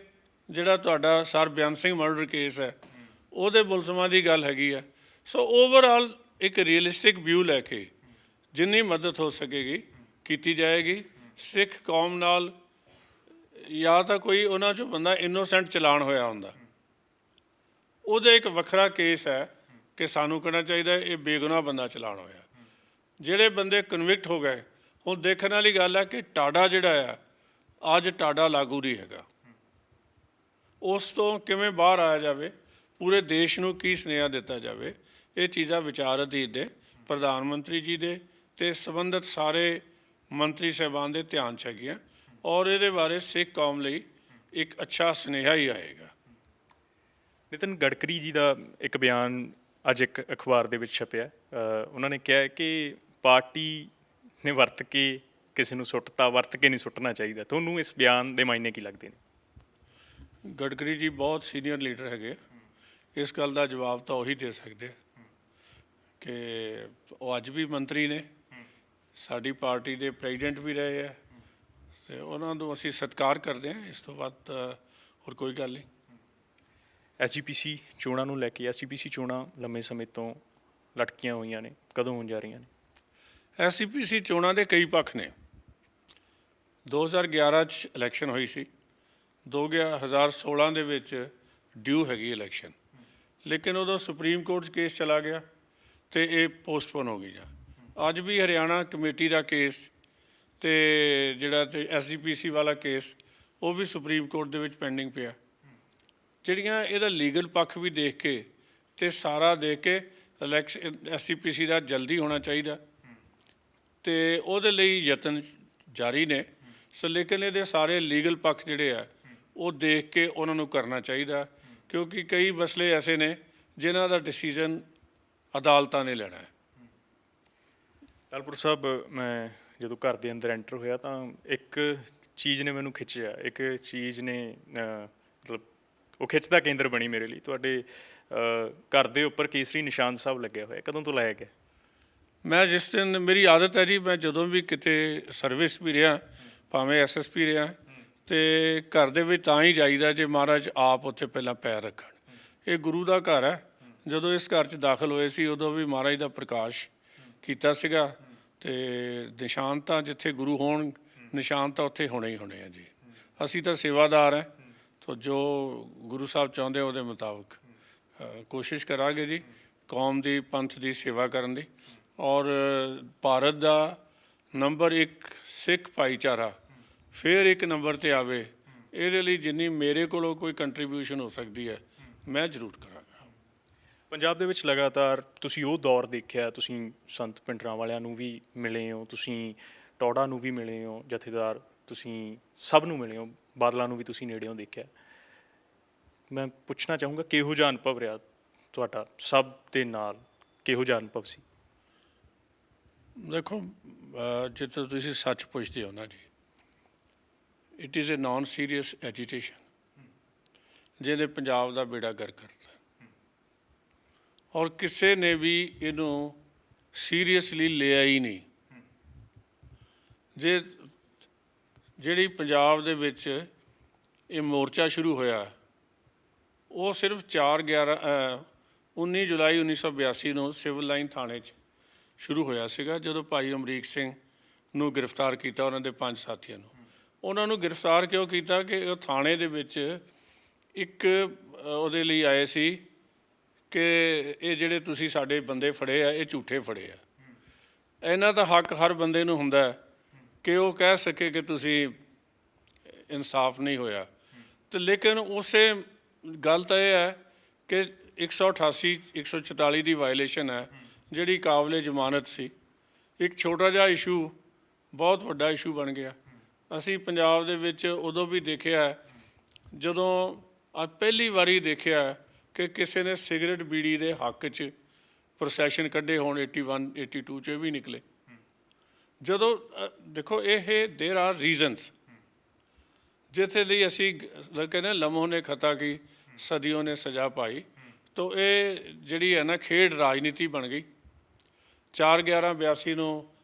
Speaker 1: ਜਿਹੜਾ ਤੁਹਾਡਾ ਸਰ ਬਿਆਨ ਸਿੰਘ ਮਰਡਰ ਕੇਸ ਹੈ, ਉਹਦੇ ਮੁਲਜ਼ਮਾਂ ਦੀ ਗੱਲ ਹੈਗੀ ਆ। ਸੋ ਓਵਰਆਲ ਇੱਕ ਰੀਅਲਿਸਟਿਕ ਵਿਊ ਲੈ ਕੇ ਜਿੰਨੀ ਮਦਦ ਹੋ ਸਕੇਗੀ ਕੀਤੀ ਜਾਏਗੀ। ਸਿੱਖ ਕੌਮ ਨਾਲ ਜਾਂ ਤਾਂ ਕੋਈ ਉਹਨਾਂ 'ਚੋਂ ਬੰਦਾ ਇਨੋਸੈਂਟ ਚਲਾਨ ਹੋਇਆ ਹੁੰਦਾ, ਉਹਦੇ ਇੱਕ ਵੱਖਰਾ ਕੇਸ ਹੈ ਕਿ ਸਾਨੂੰ ਕਹਿਣਾ ਚਾਹੀਦਾ ਇਹ ਬੇਗੁਨਾਹ ਬੰਦਾ ਚਲਾਨ ਹੋਇਆ। ਜਿਹੜੇ ਬੰਦੇ ਕਨਵਿਕਟ ਹੋ ਗਏ, ਹੁਣ ਦੇਖਣ ਵਾਲੀ ਗੱਲ ਹੈ ਕਿ ਟਾਡਾ ਜਿਹੜਾ ਆ ਅੱਜ ਟਾਡਾ ਲਾਗੂ ਨਹੀਂ ਹੈਗਾ, ਉਸ ਤੋਂ ਕਿਵੇਂ ਬਾਹਰ ਆਇਆ ਜਾਵੇ, ਪੂਰੇ ਦੇਸ਼ ਨੂੰ ਕੀ ਸੁਨੇਹਾ ਦਿੱਤਾ ਜਾਵੇ, ਇਹ ਚੀਜ਼ਾਂ ਵਿਚਾਰ ਅਧੀਨ ਦੇ ਪ੍ਰਧਾਨ ਮੰਤਰੀ ਜੀ ਦੇ ਅਤੇ ਸੰਬੰਧਿਤ ਸਾਰੇ ਮੰਤਰੀ ਸਾਹਿਬਾਨ ਦੇ ਧਿਆਨ 'ਚ ਹੈਗੀਆਂ, ਔਰ ਇਹਦੇ ਬਾਰੇ ਸਿੱਖ ਕੌਮ ਲਈ ਇੱਕ ਅੱਛਾ ਸੁਨੇਹਾ ਹੀ ਆਏਗਾ।
Speaker 2: ਨਿਤਿਨ ਗਡਕਰੀ ਜੀ ਦਾ ਇੱਕ ਬਿਆਨ ਅੱਜ ਇੱਕ ਅਖਬਾਰ ਦੇ ਵਿੱਚ ਛਪਿਆ, ਉਹਨਾਂ ਨੇ ਕਿਹਾ ਕਿ ਪਾਰਟੀ ਨੇ ਵਰਤ ਕੇ ਕਿਸੇ ਨੂੰ ਸੁੱਟਤਾ, ਵਰਤ ਕੇ ਨਹੀਂ ਸੁੱਟਣਾ ਚਾਹੀਦਾ। ਤੁਹਾਨੂੰ ਇਸ ਬਿਆਨ ਦੇ ਮਾਇਨੇ ਕੀ ਲੱਗਦੇ ਨੇ?
Speaker 1: ਗਡਕਰੀ ਜੀ ਬਹੁਤ ਸੀਨੀਅਰ ਲੀਡਰ ਹੈਗੇ, ਇਸ ਗੱਲ ਦਾ ਜਵਾਬ ਤਾਂ ਉਹੀ ਦੇ ਸਕਦੇ ਕਿ ਉਹ ਅੱਜ ਵੀ ਮੰਤਰੀ ਨੇ, ਸਾਡੀ ਪਾਰਟੀ ਦੇ ਪ੍ਰੈਜ਼ੀਡੈਂਟ ਵੀ ਰਹੇ ਆ, ਅਤੇ ਉਹਨਾਂ ਨੂੰ ਅਸੀਂ ਸਤਿਕਾਰ ਕਰਦੇ ਹਾਂ। ਇਸ ਤੋਂ ਬਾਅਦ ਹੋਰ ਕੋਈ ਗੱਲ ਨਹੀਂ।
Speaker 2: SGPC ਚੋਣਾਂ ਨੂੰ ਲੈ ਕੇ, SGPC ਚੋਣਾਂ ਲੰਮੇ ਸਮੇਂ ਤੋਂ ਲਟਕੀਆਂ ਹੋਈਆਂ ਨੇ, ਕਦੋਂ ਹੋਣ ਜਾ ਰਹੀਆਂ ਨੇ?
Speaker 1: SGPC ਚੋਣਾਂ ਦੇ ਕਈ ਪੱਖ ਨੇ। 2011 'ਚ ਇਲੈਕਸ਼ਨ ਹੋਈ ਸੀ, 2016 ਦੇ ਵਿੱਚ ਡਿਊ ਹੈਗੀ ਇਲੈਕਸ਼ਨ, ਲੇਕਿਨ ਉਦੋਂ ਸੁਪਰੀਮ ਕੋਰਟ 'ਚ ਕੇਸ ਚਲਾ ਗਿਆ ਅਤੇ ਇਹ ਪੋਸਟਪੋਨ ਹੋ ਗਈ। ਅੱਜ ਵੀ ਹਰਿਆਣਾ ਕਮੇਟੀ ਦਾ ਕੇਸ ਅਤੇ ਜਿਹੜਾ ਤੇ SGPC ਵਾਲਾ ਕੇਸ, ਉਹ ਵੀ ਸੁਪਰੀਮ ਕੋਰਟ ਦੇ ਵਿੱਚ ਪੈਂਡਿੰਗ ਪਿਆ। ਜਿਹੜੀਆਂ ਇਹਦਾ ਲੀਗਲ ਪੱਖ ਵੀ ਦੇਖ ਕੇ ਅਤੇ ਸਾਰਾ ਦੇਖ ਕੇ ਇਲੈਕਸ਼ਨ SGPC ਦਾ ਜਲਦੀ ਹੋਣਾ ਚਾਹੀਦਾ, ਅਤੇ ਉਹਦੇ ਲਈ ਯਤਨ ਜਾਰੀ ਨੇ। ਸੋ ਲੇਕਿਨ ਇਹਦੇ ਸਾਰੇ ਲੀਗਲ ਪੱਖ ਜਿਹੜੇ ਆ ਉਹ ਦੇਖ ਕੇ ਉਹਨਾਂ ਨੂੰ ਕਰਨਾ ਚਾਹੀਦਾ, ਕਿਉਂਕਿ ਕਈ ਮਸਲੇ ਐਸੇ ਨੇ ਜਿਨ੍ਹਾਂ ਦਾ ਡਿਸੀਜ਼ਨ ਅਦਾਲਤਾਂ ਨੇ ਲੈਣਾ ਹੈ।
Speaker 2: ਲਾਲਪੁਰ ਸਾਹਿਬ, ਮੈਂ ਜਦੋਂ ਘਰ ਦੇ ਅੰਦਰ ਐਂਟਰ ਹੋਇਆ ਤਾਂ ਇੱਕ ਚੀਜ਼ ਨੇ ਮੈਨੂੰ ਖਿੱਚਿਆ, ਇੱਕ ਚੀਜ਼ ਨੇ ਮਤਲਬ ਉਹ ਖਿੱਚ ਦਾ ਕੇਂਦਰ ਬਣੀ ਮੇਰੇ ਲਈ। ਤੁਹਾਡੇ ਘਰ ਦੇ ਉੱਪਰ ਕੇਸਰੀ ਨਿਸ਼ਾਨ ਸਾਹਿਬ ਲੱਗਿਆ ਹੋਇਆ, ਕਦੋਂ ਤੋਂ ਲਾਇਆ ਗਿਆ?
Speaker 1: ਮੈਂ ਜਿਸ ਦਿਨ, ਮੇਰੀ ਆਦਤ ਹੈ ਜੀ, ਮੈਂ ਜਦੋਂ ਵੀ ਕਿਤੇ ਸਰਵਿਸ ਵੀ ਰਿਹਾ, ਭਾਵੇਂ SSP ਰਿਹਾ, ਅਤੇ ਘਰ ਦੇ ਵਿੱਚ ਤਾਂ ਹੀ ਜਾਈਦਾ ਜੇ ਮਹਾਰਾਜ ਆਪ ਉੱਥੇ ਪਹਿਲਾਂ ਪੈਰ ਰੱਖਣ। ਇਹ ਗੁਰੂ ਦਾ ਘਰ ਹੈ। ਜਦੋਂ ਇਸ ਘਰ 'ਚ ਦਾਖਲ ਹੋਏ ਸੀ ਉਦੋਂ ਵੀ ਮਹਾਰਾਜ ਦਾ ਪ੍ਰਕਾਸ਼ ਕੀਤਾ ਸੀਗਾ, ਅਤੇ ਨਿਸ਼ਾਨ ਤਾਂ ਜਿੱਥੇ ਗੁਰੂ ਹੋਣ, ਨਿਸ਼ਾਨ ਤਾਂ ਉੱਥੇ ਹੋਣੇ ਹੀ ਹੋਣੇ ਆ ਜੀ। ਅਸੀਂ ਤਾਂ ਸੇਵਾਦਾਰ ਹੈ, ਤਾਂ ਜੋ ਗੁਰੂ ਸਾਹਿਬ ਚਾਹੁੰਦੇ ਉਹਦੇ ਮੁਤਾਬਕ ਕੋਸ਼ਿਸ਼ ਕਰਾਂਗੇ ਜੀ ਕੌਮ ਦੀ, ਪੰਥ ਦੀ ਸੇਵਾ ਕਰਨ ਦੀ। ਔਰ ਭਾਰਤ ਦਾ ਨੰਬਰ 1 ਸਿੱਖ ਭਾਈਚਾਰਾ ਫਿਰ ਇੱਕ ਨੰਬਰ 'ਤੇ ਆਵੇ, ਇਹਦੇ ਲਈ ਜਿੰਨੀ ਮੇਰੇ ਕੋਲੋਂ ਕੋਈ ਕੰਟਰੀਬਿਊਸ਼ਨ ਹੋ ਸਕਦੀ ਹੈ ਮੈਂ ਜ਼ਰੂਰ ਕਰਾਂਗਾ।
Speaker 2: ਪੰਜਾਬ ਦੇ ਵਿੱਚ ਲਗਾਤਾਰ ਤੁਸੀਂ ਉਹ ਦੌਰ ਦੇਖਿਆ, ਤੁਸੀਂ ਸੰਤ ਭਿੰਡਰਾਂ ਵਾਲਿਆਂ ਨੂੰ ਵੀ ਮਿਲੇ ਹੋ, ਤੁਸੀਂ ਟੌੜਾ ਨੂੰ ਵੀ ਮਿਲੇ ਹੋ, ਜਥੇਦਾਰ ਤੁਸੀਂ ਸਭ ਨੂੰ ਮਿਲੇ ਹੋ, ਬਾਦਲਾਂ ਨੂੰ ਵੀ ਤੁਸੀਂ ਨੇੜਿਓਂ ਦੇਖਿਆ। ਮੈਂ ਪੁੱਛਣਾ ਚਾਹੂੰਗਾ ਕਿਹੋ ਜਿਹਾ ਅਨੁਭਵ ਰਿਹਾ ਤੁਹਾਡਾ ਸਭ ਦੇ ਨਾਲ, ਕਿਹੋ ਜਿਹਾ ਅਨੁਭਵ ਸੀ?
Speaker 1: ਦੇਖੋ ਜਿੱਥੇ ਤੁਸੀਂ ਸੱਚ ਪੁੱਛਦੇ ਹੋ ਨਾ ਜੀ, it is a non serious agitation ਜਿਹਨੇ ਪੰਜਾਬ ਦਾ ਬੇੜਾ ਗਰਕ ਕਰਤਾ, ਔਰ ਕਿਸੇ ਨੇ ਵੀ ਇਹਨੂੰ ਸੀਰੀਅਸਲੀ ਲਿਆ ਹੀ ਨਹੀਂ। ਜੇ ਜਿਹੜੀ ਪੰਜਾਬ ਦੇ ਵਿੱਚ ਇਹ ਮੋਰਚਾ ਸ਼ੁਰੂ ਹੋਇਆ, ਉਹ ਸਿਰਫ 19 ਜੁਲਾਈ 1982 ਨੂੰ ਸਿਵਲ ਲਾਈਨ ਥਾਣੇ 'ਚ ਸ਼ੁਰੂ ਹੋਇਆ ਸੀਗਾ, ਜਦੋਂ ਭਾਈ ਅਮਰੀਕ ਸਿੰਘ ਨੂੰ ਗ੍ਰਿਫਤਾਰ ਕੀਤਾ, ਉਹਨਾਂ ਦੇ 5 ਸਾਥੀਆਂ ਨੂੰ। ਉਹਨਾਂ ਨੂੰ ਗ੍ਰਿਫਤਾਰ ਕਿਉਂ ਕੀਤਾ ਕਿ ਉਹ ਥਾਣੇ ਦੇ ਵਿੱਚ ਇੱਕ ਉਹਦੇ ਲਈ ਆਏ ਸੀ ਕਿ ਇਹ ਜਿਹੜੇ ਤੁਸੀਂ ਸਾਡੇ ਬੰਦੇ ਫੜੇ ਆ, ਇਹ ਝੂਠੇ ਫੜੇ ਆ। ਇਹਨਾਂ ਦਾ ਹੱਕ ਹਰ ਬੰਦੇ ਨੂੰ ਹੁੰਦਾ ਕਿ ਉਹ ਕਹਿ ਸਕੇ ਕਿ ਤੁਸੀਂ ਇਨਸਾਫ ਨਹੀਂ ਹੋਇਆ। ਤੇ ਲੇਕਿਨ ਉਸੇ ਗੱਲ ਤਾਂ ਇਹ ਹੈ ਕਿ 188 144 ਦੀ ਵਾਇਲੇਸ਼ਨ ਹੈ, ਜਿਹੜੀ ਕਾਬਲੇ ਜ਼ਮਾਨਤ ਸੀ। ਇੱਕ ਛੋਟਾ ਜਿਹਾ ਇਸ਼ੂ ਬਹੁਤ ਵੱਡਾ ਇਸ਼ੂ ਬਣ ਗਿਆ। ਅਸੀਂ ਪੰਜਾਬ ਦੇ ਵਿੱਚ ਉਦੋਂ ਵੀ ਦੇਖਿਆ ਜਦੋਂ ਪਹਿਲੀ ਵਾਰੀ ਦੇਖਿਆ ਕਿ ਕਿਸੇ ਨੇ ਸਿਗਰਟ ਬੀੜੀ ਦੇ ਹੱਕ 'ਚ ਪ੍ਰੋਸੈਸ਼ਨ ਕੱਢੇ ਹੋਣ, 81 82 'ਚ ਵੀ ਨਿਕਲੇ। ਜਦੋਂ ਦੇਖੋ ਇਹ ਦੇਰ ਆਰ ਰੀਜ਼ਨਸ ਜਿੱਥੇ ਲਈ ਅਸੀਂ ਕਹਿੰਦੇ ਲਮਹੋਂ ਨੇ ਖਤਾ ਕੀ ਸਦੀਆਂ ਨੇ ਸਜ਼ਾ ਪਾਈ। ਤੋ ਇਹ ਜਿਹੜੀ ਹੈ ਨਾ ਖੇਡ ਰਾਜਨੀਤੀ ਬਣ ਗਈ। 4/11/82 ਨੂੰ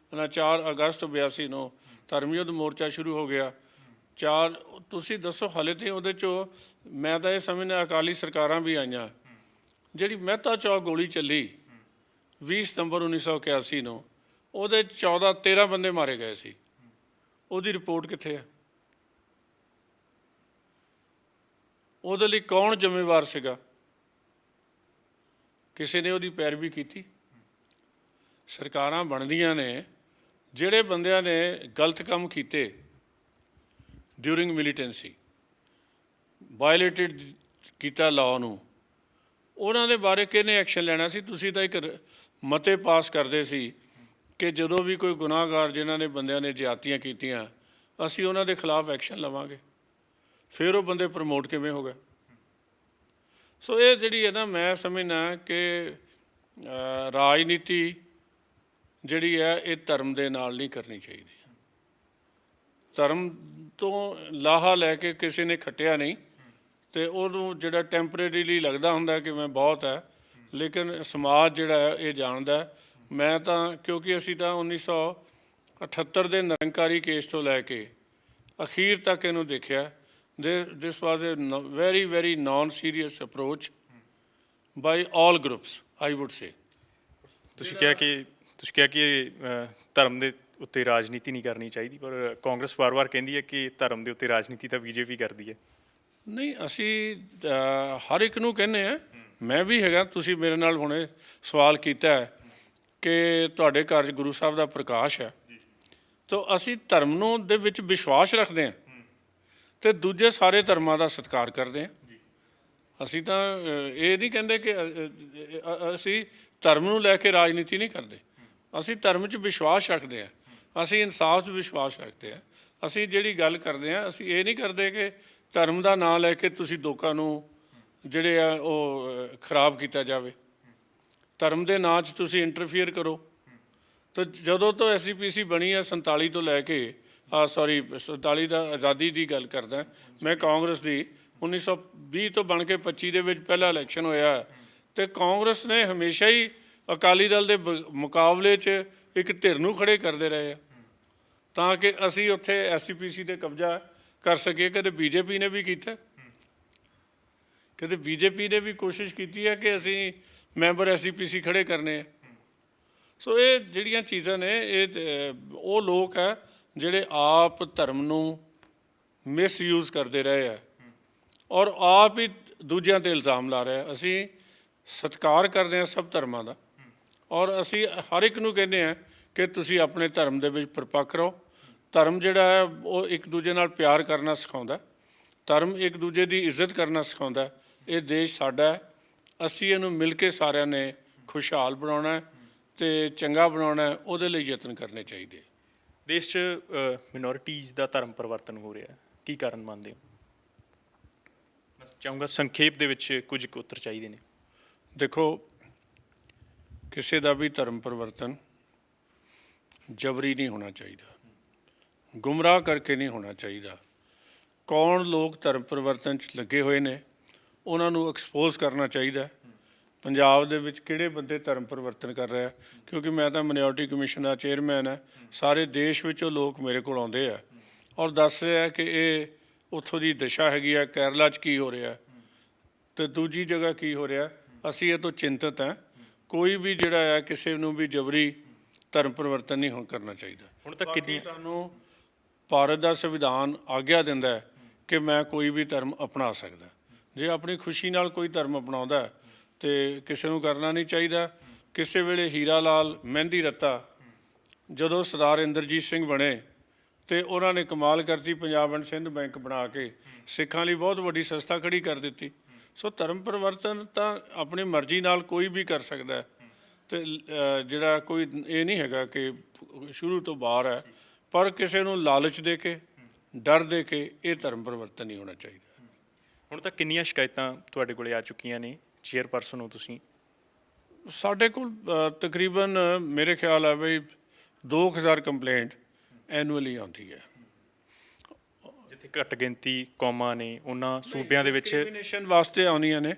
Speaker 1: 4 ਅਗਸਤ 82 ਨੂੰ ਧਰਮ ਯੁੱਧ ਮੋਰਚਾ ਸ਼ੁਰੂ ਹੋ ਗਿਆ। ਤੁਸੀਂ ਦੱਸੋ ਹਾਲੇ ਤਾਂ ਉਹਦੇ 'ਚੋਂ ਮੈਂ ਤਾਂ ਇਹ ਸਮਝਦਾ ਅਕਾਲੀ ਸਰਕਾਰਾਂ ਵੀ ਆਈਆਂ। ਜਿਹੜੀ ਮਹਿਤਾ ਚੌਕ ਗੋਲੀ ਚੱਲੀ 20 ਸਤੰਬਰ 1981 ਨੂੰ, ਉਹਦੇ 13 ਬੰਦੇ ਮਾਰੇ ਗਏ ਸੀ। ਉਹਦੀ ਰਿਪੋਰਟ ਕਿੱਥੇ ਹੈ? ਉਹਦੇ ਲਈ ਕੌਣ ਜ਼ਿੰਮੇਵਾਰ ਸੀਗਾ? ਕਿਸੇ ਨੇ ਉਹਦੀ ਪੈਰਵੀ ਕੀਤੀ? ਸਰਕਾਰਾਂ ਬਣਦੀਆਂ ਨੇ, ਜਿਹੜੇ ਬੰਦਿਆਂ ਨੇ ਗਲਤ ਕੰਮ ਕੀਤੇ ਡਿਊਰਿੰਗ ਮਿਲੀਟੈਂਸੀ, ਵਾਇਲੇਟਡ ਕੀਤਾ ਲਾਅ ਨੂੰ, ਉਹਨਾਂ ਦੇ ਬਾਰੇ ਕਿਹਨੇ ਐਕਸ਼ਨ ਲੈਣਾ ਸੀ? ਤੁਸੀਂ ਤਾਂ ਇੱਕ ਮਤੇ ਪਾਸ ਕਰਦੇ ਸੀ ਕਿ ਜਦੋਂ ਵੀ ਕੋਈ ਗੁਨਾਹਗਾਰ ਜਿਨ੍ਹਾਂ ਨੇ ਬੰਦਿਆਂ ਨੇ ਜ਼ਿਆਦਤੀਆਂ ਕੀਤੀਆਂ, ਅਸੀਂ ਉਹਨਾਂ ਦੇ ਖਿਲਾਫ ਐਕਸ਼ਨ ਲਵਾਂਗੇ। ਫਿਰ ਉਹ ਬੰਦੇ ਪ੍ਰਮੋਟ ਕਿਵੇਂ ਹੋ ਗਏ? ਸੋ ਇਹ ਜਿਹੜੀ ਹੈ ਨਾ, ਮੈਂ ਸਮਝਦਾ ਕਿ ਰਾਜਨੀਤੀ ਜਿਹੜੀ ਹੈ ਇਹ ਧਰਮ ਦੇ ਨਾਲ ਨਹੀਂ ਕਰਨੀ ਚਾਹੀਦੀ। ਧਰਮ ਤੋਂ ਲਾਹਾ ਲੈ ਕੇ ਕਿਸੇ ਨੇ ਖੱਟਿਆ ਨਹੀਂ, ਅਤੇ ਉਹਨੂੰ ਜਿਹੜਾ ਟੈਂਪਰੇਰੀਲੀ ਲੱਗਦਾ ਹੁੰਦਾ ਕਿ ਮੈਂ ਬਹੁਤ ਹੈ, ਲੇਕਿਨ ਸਮਾਜ ਜਿਹੜਾ ਹੈ ਇਹ ਜਾਣਦਾ। ਮੈਂ ਤਾਂ ਕਿਉਂਕਿ ਅਸੀਂ ਤਾਂ 1978 ਦੇ ਨਿਰੰਕਾਰੀ ਕੇਸ ਤੋਂ ਲੈ ਕੇ ਅਖੀਰ ਤੱਕ ਇਹਨੂੰ ਦੇਖਿਆ। This was a very, very non-serious approach by all groups, I would say.
Speaker 2: ਤੁਸੀਂ ਕਿਹਾ ਕਿ ਧਰਮ ਦੇ ਉੱਤੇ ਰਾਜਨੀਤੀ ਨਹੀਂ ਕਰਨੀ ਚਾਹੀਦੀ, ਪਰ ਕਾਂਗਰਸ ਵਾਰ-ਵਾਰ ਕਹਿੰਦੀ ਹੈ ਕਿ ਧਰਮ ਦੇ ਉੱਤੇ ਰਾਜਨੀਤੀ ਤਾਂ ਬੀਜੇਪੀ ਕਰਦੀ ਹੈ।
Speaker 1: ਨਹੀਂ, ਅਸੀਂ ਹਰ ਇੱਕ ਨੂੰ ਕਹਿੰਦੇ ਹਾਂ, ਮੈਂ ਵੀ ਹੈਗਾ। ਤੁਸੀਂ ਮੇਰੇ ਨਾਲ ਹੁਣੇ ਸਵਾਲ ਕੀਤਾ ਹੈ ਕਿ ਤੁਹਾਡੇ ਘਰ 'ਚ ਗੁਰੂ ਸਾਹਿਬ ਦਾ ਪ੍ਰਕਾਸ਼ ਹੈ, ਤਾਂ ਅਸੀਂ ਧਰਮ ਨੂੰ ਦੇ ਵਿੱਚ ਵਿਸ਼ਵਾਸ ਰੱਖਦੇ ਹਾਂ ਅਤੇ ਦੂਜੇ ਸਾਰੇ ਧਰਮਾਂ ਦਾ ਸਤਿਕਾਰ ਕਰਦੇ ਹਾਂ। ਅਸੀਂ ਤਾਂ ਇਹ ਨਹੀਂ ਕਹਿੰਦੇ ਕਿ ਅਸੀਂ ਧਰਮ ਨੂੰ ਲੈ ਕੇ ਰਾਜਨੀਤੀ ਨਹੀਂ ਕਰਦੇ। ਅਸੀਂ ਧਰਮ 'ਚ ਵਿਸ਼ਵਾਸ ਰੱਖਦੇ ਹਾਂ, ਅਸੀਂ ਇਨਸਾਫ 'ਚ ਵਿਸ਼ਵਾਸ ਰੱਖਦੇ ਹਾਂ। ਅਸੀਂ ਜਿਹੜੀ ਗੱਲ ਕਰਦੇ ਹਾਂ, ਅਸੀਂ ਇਹ ਨਹੀਂ ਕਰਦੇ ਕਿ ਧਰਮ ਦਾ ਨਾਂ ਲੈ ਕੇ ਤੁਸੀਂ ਲੋਕਾਂ ਨੂੰ ਜਿਹੜੇ ਆ ਉਹ ਖਰਾਬ ਕੀਤਾ ਜਾਵੇ। ਧਰਮ ਦੇ ਨਾਂ 'ਚ ਤੁਸੀਂ ਇੰਟਰਫੀਅਰ ਕਰੋ। ਤਾਂ ਜਦੋਂ ਤੋਂ SCPC ਬਣੀ ਹੈ 47 ਤੋਂ ਲੈ ਕੇ 47 ਦਾ ਆਜ਼ਾਦੀ ਦੀ ਗੱਲ ਕਰਦਾ ਮੈਂ, ਕਾਂਗਰਸ ਦੀ 1920 ਤੋਂ ਬਣ ਕੇ 25 ਦੇ ਵਿੱਚ ਪਹਿਲਾ ਇਲੈਕਸ਼ਨ ਹੋਇਆ, ਅਤੇ ਕਾਂਗਰਸ ਨੇ ਹਮੇਸ਼ਾ ਹੀ ਅਕਾਲੀ ਦਲ ਦੇ ਮੁਕਾਬਲੇ 'ਚ ਇੱਕ ਧਿਰ ਨੂੰ ਖੜੇ ਕਰਦੇ ਰਹੇ ਆ ਤਾਂ ਕਿ ਅਸੀਂ ਉੱਥੇ SCPC 'ਤੇ ਕਬਜ਼ਾ ਕਰ ਸਕੀਏ। ਕਦੇ BJP ਨੇ ਵੀ ਕੀਤਾ, ਕਦੇ BJP ਨੇ ਵੀ ਕੋਸ਼ਿਸ਼ ਕੀਤੀ ਹੈ ਕਿ ਅਸੀਂ ਮੈਂਬਰ SCPC ਖੜੇ ਕਰਨੇ ਆ। ਸੋ ਇਹ ਜਿਹੜੀਆਂ ਚੀਜ਼ਾਂ ਨੇ, ਇਹ ਉਹ ਲੋਕ ਹੈ ਜਿਹੜੇ ਆਪ ਧਰਮ ਨੂੰ ਮਿਸਯੂਜ਼ ਕਰਦੇ ਰਹੇ ਆ ਔਰ ਆਪ ਹੀ ਦੂਜਿਆਂ 'ਤੇ ਇਲਜ਼ਾਮ ਲਾ ਰਹੇ ਆ। ਅਸੀਂ ਸਤਿਕਾਰ ਕਰਦੇ ਹਾਂ ਸਭ ਧਰਮਾਂ ਦਾ, ਔਰ ਅਸੀਂ ਹਰ ਇੱਕ ਨੂੰ ਕਹਿੰਦੇ ਹਾਂ ਕਿ ਤੁਸੀਂ ਆਪਣੇ ਧਰਮ ਦੇ ਵਿੱਚ ਪਰਪੱਕ ਰਹੋ। ਧਰਮ ਜਿਹੜਾ ਹੈ ਉਹ ਇੱਕ ਦੂਜੇ ਨਾਲ ਪਿਆਰ ਕਰਨਾ ਸਿਖਾਉਂਦਾ, ਧਰਮ ਇੱਕ ਦੂਜੇ ਦੀ ਇੱਜ਼ਤ ਕਰਨਾ ਸਿਖਾਉਂਦਾ। ਇਹ ਦੇਸ਼ ਸਾਡਾ ਹੈ, ਅਸੀਂ ਇਹਨੂੰ ਮਿਲ ਕੇ ਸਾਰਿਆਂ ਨੇ ਖੁਸ਼ਹਾਲ ਬਣਾਉਣਾ ਅਤੇ ਚੰਗਾ ਬਣਾਉਣਾ, ਉਹਦੇ ਲਈ ਯਤਨ ਕਰਨੇ ਚਾਹੀਦੇ।
Speaker 2: ਦੇਸ਼ 'ਚ ਮਿਨੋਰਿਟੀਜ਼ ਦਾ ਧਰਮ ਪਰਿਵਰਤਨ ਹੋ ਰਿਹਾ, ਕੀ ਕਾਰਨ ਮੰਨਦੇ ਹੋ? ਮੈਂ ਚਾਹੂੰਗਾ ਸੰਖੇਪ ਦੇ ਵਿੱਚ ਕੁਝ ਕੁ ਉੱਤਰ ਚਾਹੀਦੇ ਨੇ।
Speaker 1: ਦੇਖੋ, ਕਿਸੇ ਦਾ ਵੀ ਧਰਮ ਪਰਿਵਰਤਨ ਜਬਰੀ ਨਹੀਂ ਹੋਣਾ ਚਾਹੀਦਾ, ਗੁੰਮਰਾਹ ਕਰਕੇ ਨਹੀਂ ਹੋਣਾ ਚਾਹੀਦਾ। ਕੌਣ ਲੋਕ ਧਰਮ ਪਰਿਵਰਤਨ 'ਚ ਲੱਗੇ ਹੋਏ ਨੇ ਉਹਨਾਂ ਨੂੰ ਐਕਸਪੋਜ਼ ਕਰਨਾ ਚਾਹੀਦਾ। ਪੰਜਾਬ ਦੇ ਵਿੱਚ ਕਿਹੜੇ ਬੰਦੇ ਧਰਮ ਪਰਿਵਰਤਨ ਕਰ ਰਿਹਾ, ਕਿਉਂਕਿ ਮੈਂ ਤਾਂ ਮਿਨੋਰਟੀ ਕਮਿਸ਼ਨ ਦਾ ਚੇਅਰਮੈਨ ਹੈ। ਸਾਰੇ ਦੇਸ਼ ਵਿੱਚੋਂ ਲੋਕ ਮੇਰੇ ਕੋਲ ਆਉਂਦੇ ਆ ਔਰ ਦੱਸ ਰਿਹਾ ਕਿ ਇਹ ਉੱਥੋਂ ਦੀ ਦਿਸ਼ਾ ਹੈਗੀ ਆ, ਕੇਰਲਾ 'ਚ ਕੀ ਹੋ ਰਿਹਾ ਅਤੇ ਦੂਜੀ ਜਗ੍ਹਾ ਕੀ ਹੋ ਰਿਹਾ। ਅਸੀਂ ਇਹ ਤੋਂ ਚਿੰਤਤ ਹਾਂ। ਕੋਈ ਵੀ ਜਿਹੜਾ ਹੈ ਕਿਸੇ ਨੂੰ ਵੀ ਜਬਰੀ ਧਰਮ ਪਰਿਵਰਤਨ ਨਹੀਂ ਕਰਨਾ ਚਾਹੀਦਾ।
Speaker 2: ਹੁਣ ਤੱਕ ਕਿੰਨੀ
Speaker 1: ਸਾਨੂੰ ਭਾਰਤ ਦਾ ਸੰਵਿਧਾਨ ਆਗਿਆ ਦਿੰਦਾ ਹੈ ਕਿ ਮੈਂ ਕੋਈ ਵੀ ਧਰਮ ਅਪਣਾ ਸਕਦਾ। ਜੇ ਆਪਣੀ ਖੁਸ਼ੀ ਨਾਲ ਕੋਈ ਧਰਮ ਅਪਣਾਉਂਦਾ ਅਤੇ ਕਿਸੇ ਨੂੰ ਕਰਨਾ ਨਹੀਂ ਚਾਹੀਦਾ। ਕਿਸੇ ਵੇਲੇ ਹੀਰਾ ਲਾਲ ਮਹਿੰਦੀ ਰੱਤਾ ਜਦੋਂ ਸਰਦਾਰ ਇੰਦਰਜੀਤ ਸਿੰਘ ਬਣੇ ਅਤੇ ਉਹਨਾਂ ਨੇ ਕਮਾਲ ਕਰਤੀ, ਪੰਜਾਬ ਐਂਡ ਸਿੰਧ ਬੈਂਕ ਬਣਾ ਕੇ ਸਿੱਖਾਂ ਲਈ ਬਹੁਤ ਵੱਡੀ ਸੰਸਥਾ ਖੜੀ ਕਰ ਦਿੱਤੀ। ਸੋ ਧਰਮ ਪਰਿਵਰਤਨ ਤਾਂ ਆਪਣੀ ਮਰਜ਼ੀ ਨਾਲ ਕੋਈ ਵੀ ਕਰ ਸਕਦਾ ਅਤੇ ਜਿਹੜਾ ਕੋਈ ਇਹ ਨਹੀਂ ਹੈਗਾ ਕਿ ਸ਼ੁਰੂ ਤੋਂ ਬਾਹਰ ਹੈ, ਪਰ ਕਿਸੇ ਨੂੰ ਲਾਲਚ ਦੇ ਕੇ, ਡਰ ਦੇ ਕੇ ਇਹ ਧਰਮ ਪਰਿਵਰਤਨ ਨਹੀਂ ਹੋਣਾ ਚਾਹੀਦਾ।
Speaker 2: ਹੁਣ ਤੱਕ ਕਿੰਨੀਆਂ ਸ਼ਿਕਾਇਤਾਂ ਤੁਹਾਡੇ ਕੋਲੇ ਆ ਚੁੱਕੀਆਂ ਨੇ? ਚੇਅਰਪਰਸਨ ਹੋ ਤੁਸੀਂ।
Speaker 1: ਸਾਡੇ ਕੋਲ ਤਕਰੀਬਨ ਮੇਰੇ ਖਿਆਲ ਹੈ ਬਈ 2000 ਕੰਪਲੇਂਟ ਐਨੂਅਲੀ ਆਉਂਦੀ ਹੈ।
Speaker 2: ਜਿੱਥੇ ਘੱਟ ਗਿਣਤੀ ਕੌਮਾਂ ਨੇ ਉਹਨਾਂ ਸੂਬਿਆਂ ਦੇ ਵਿੱਚ
Speaker 1: ਡਿਸਕ੍ਰਿਮੀਨੇਸ਼ਨ ਵਾਸਤੇ ਆਉਂਦੀਆਂ ਨੇ।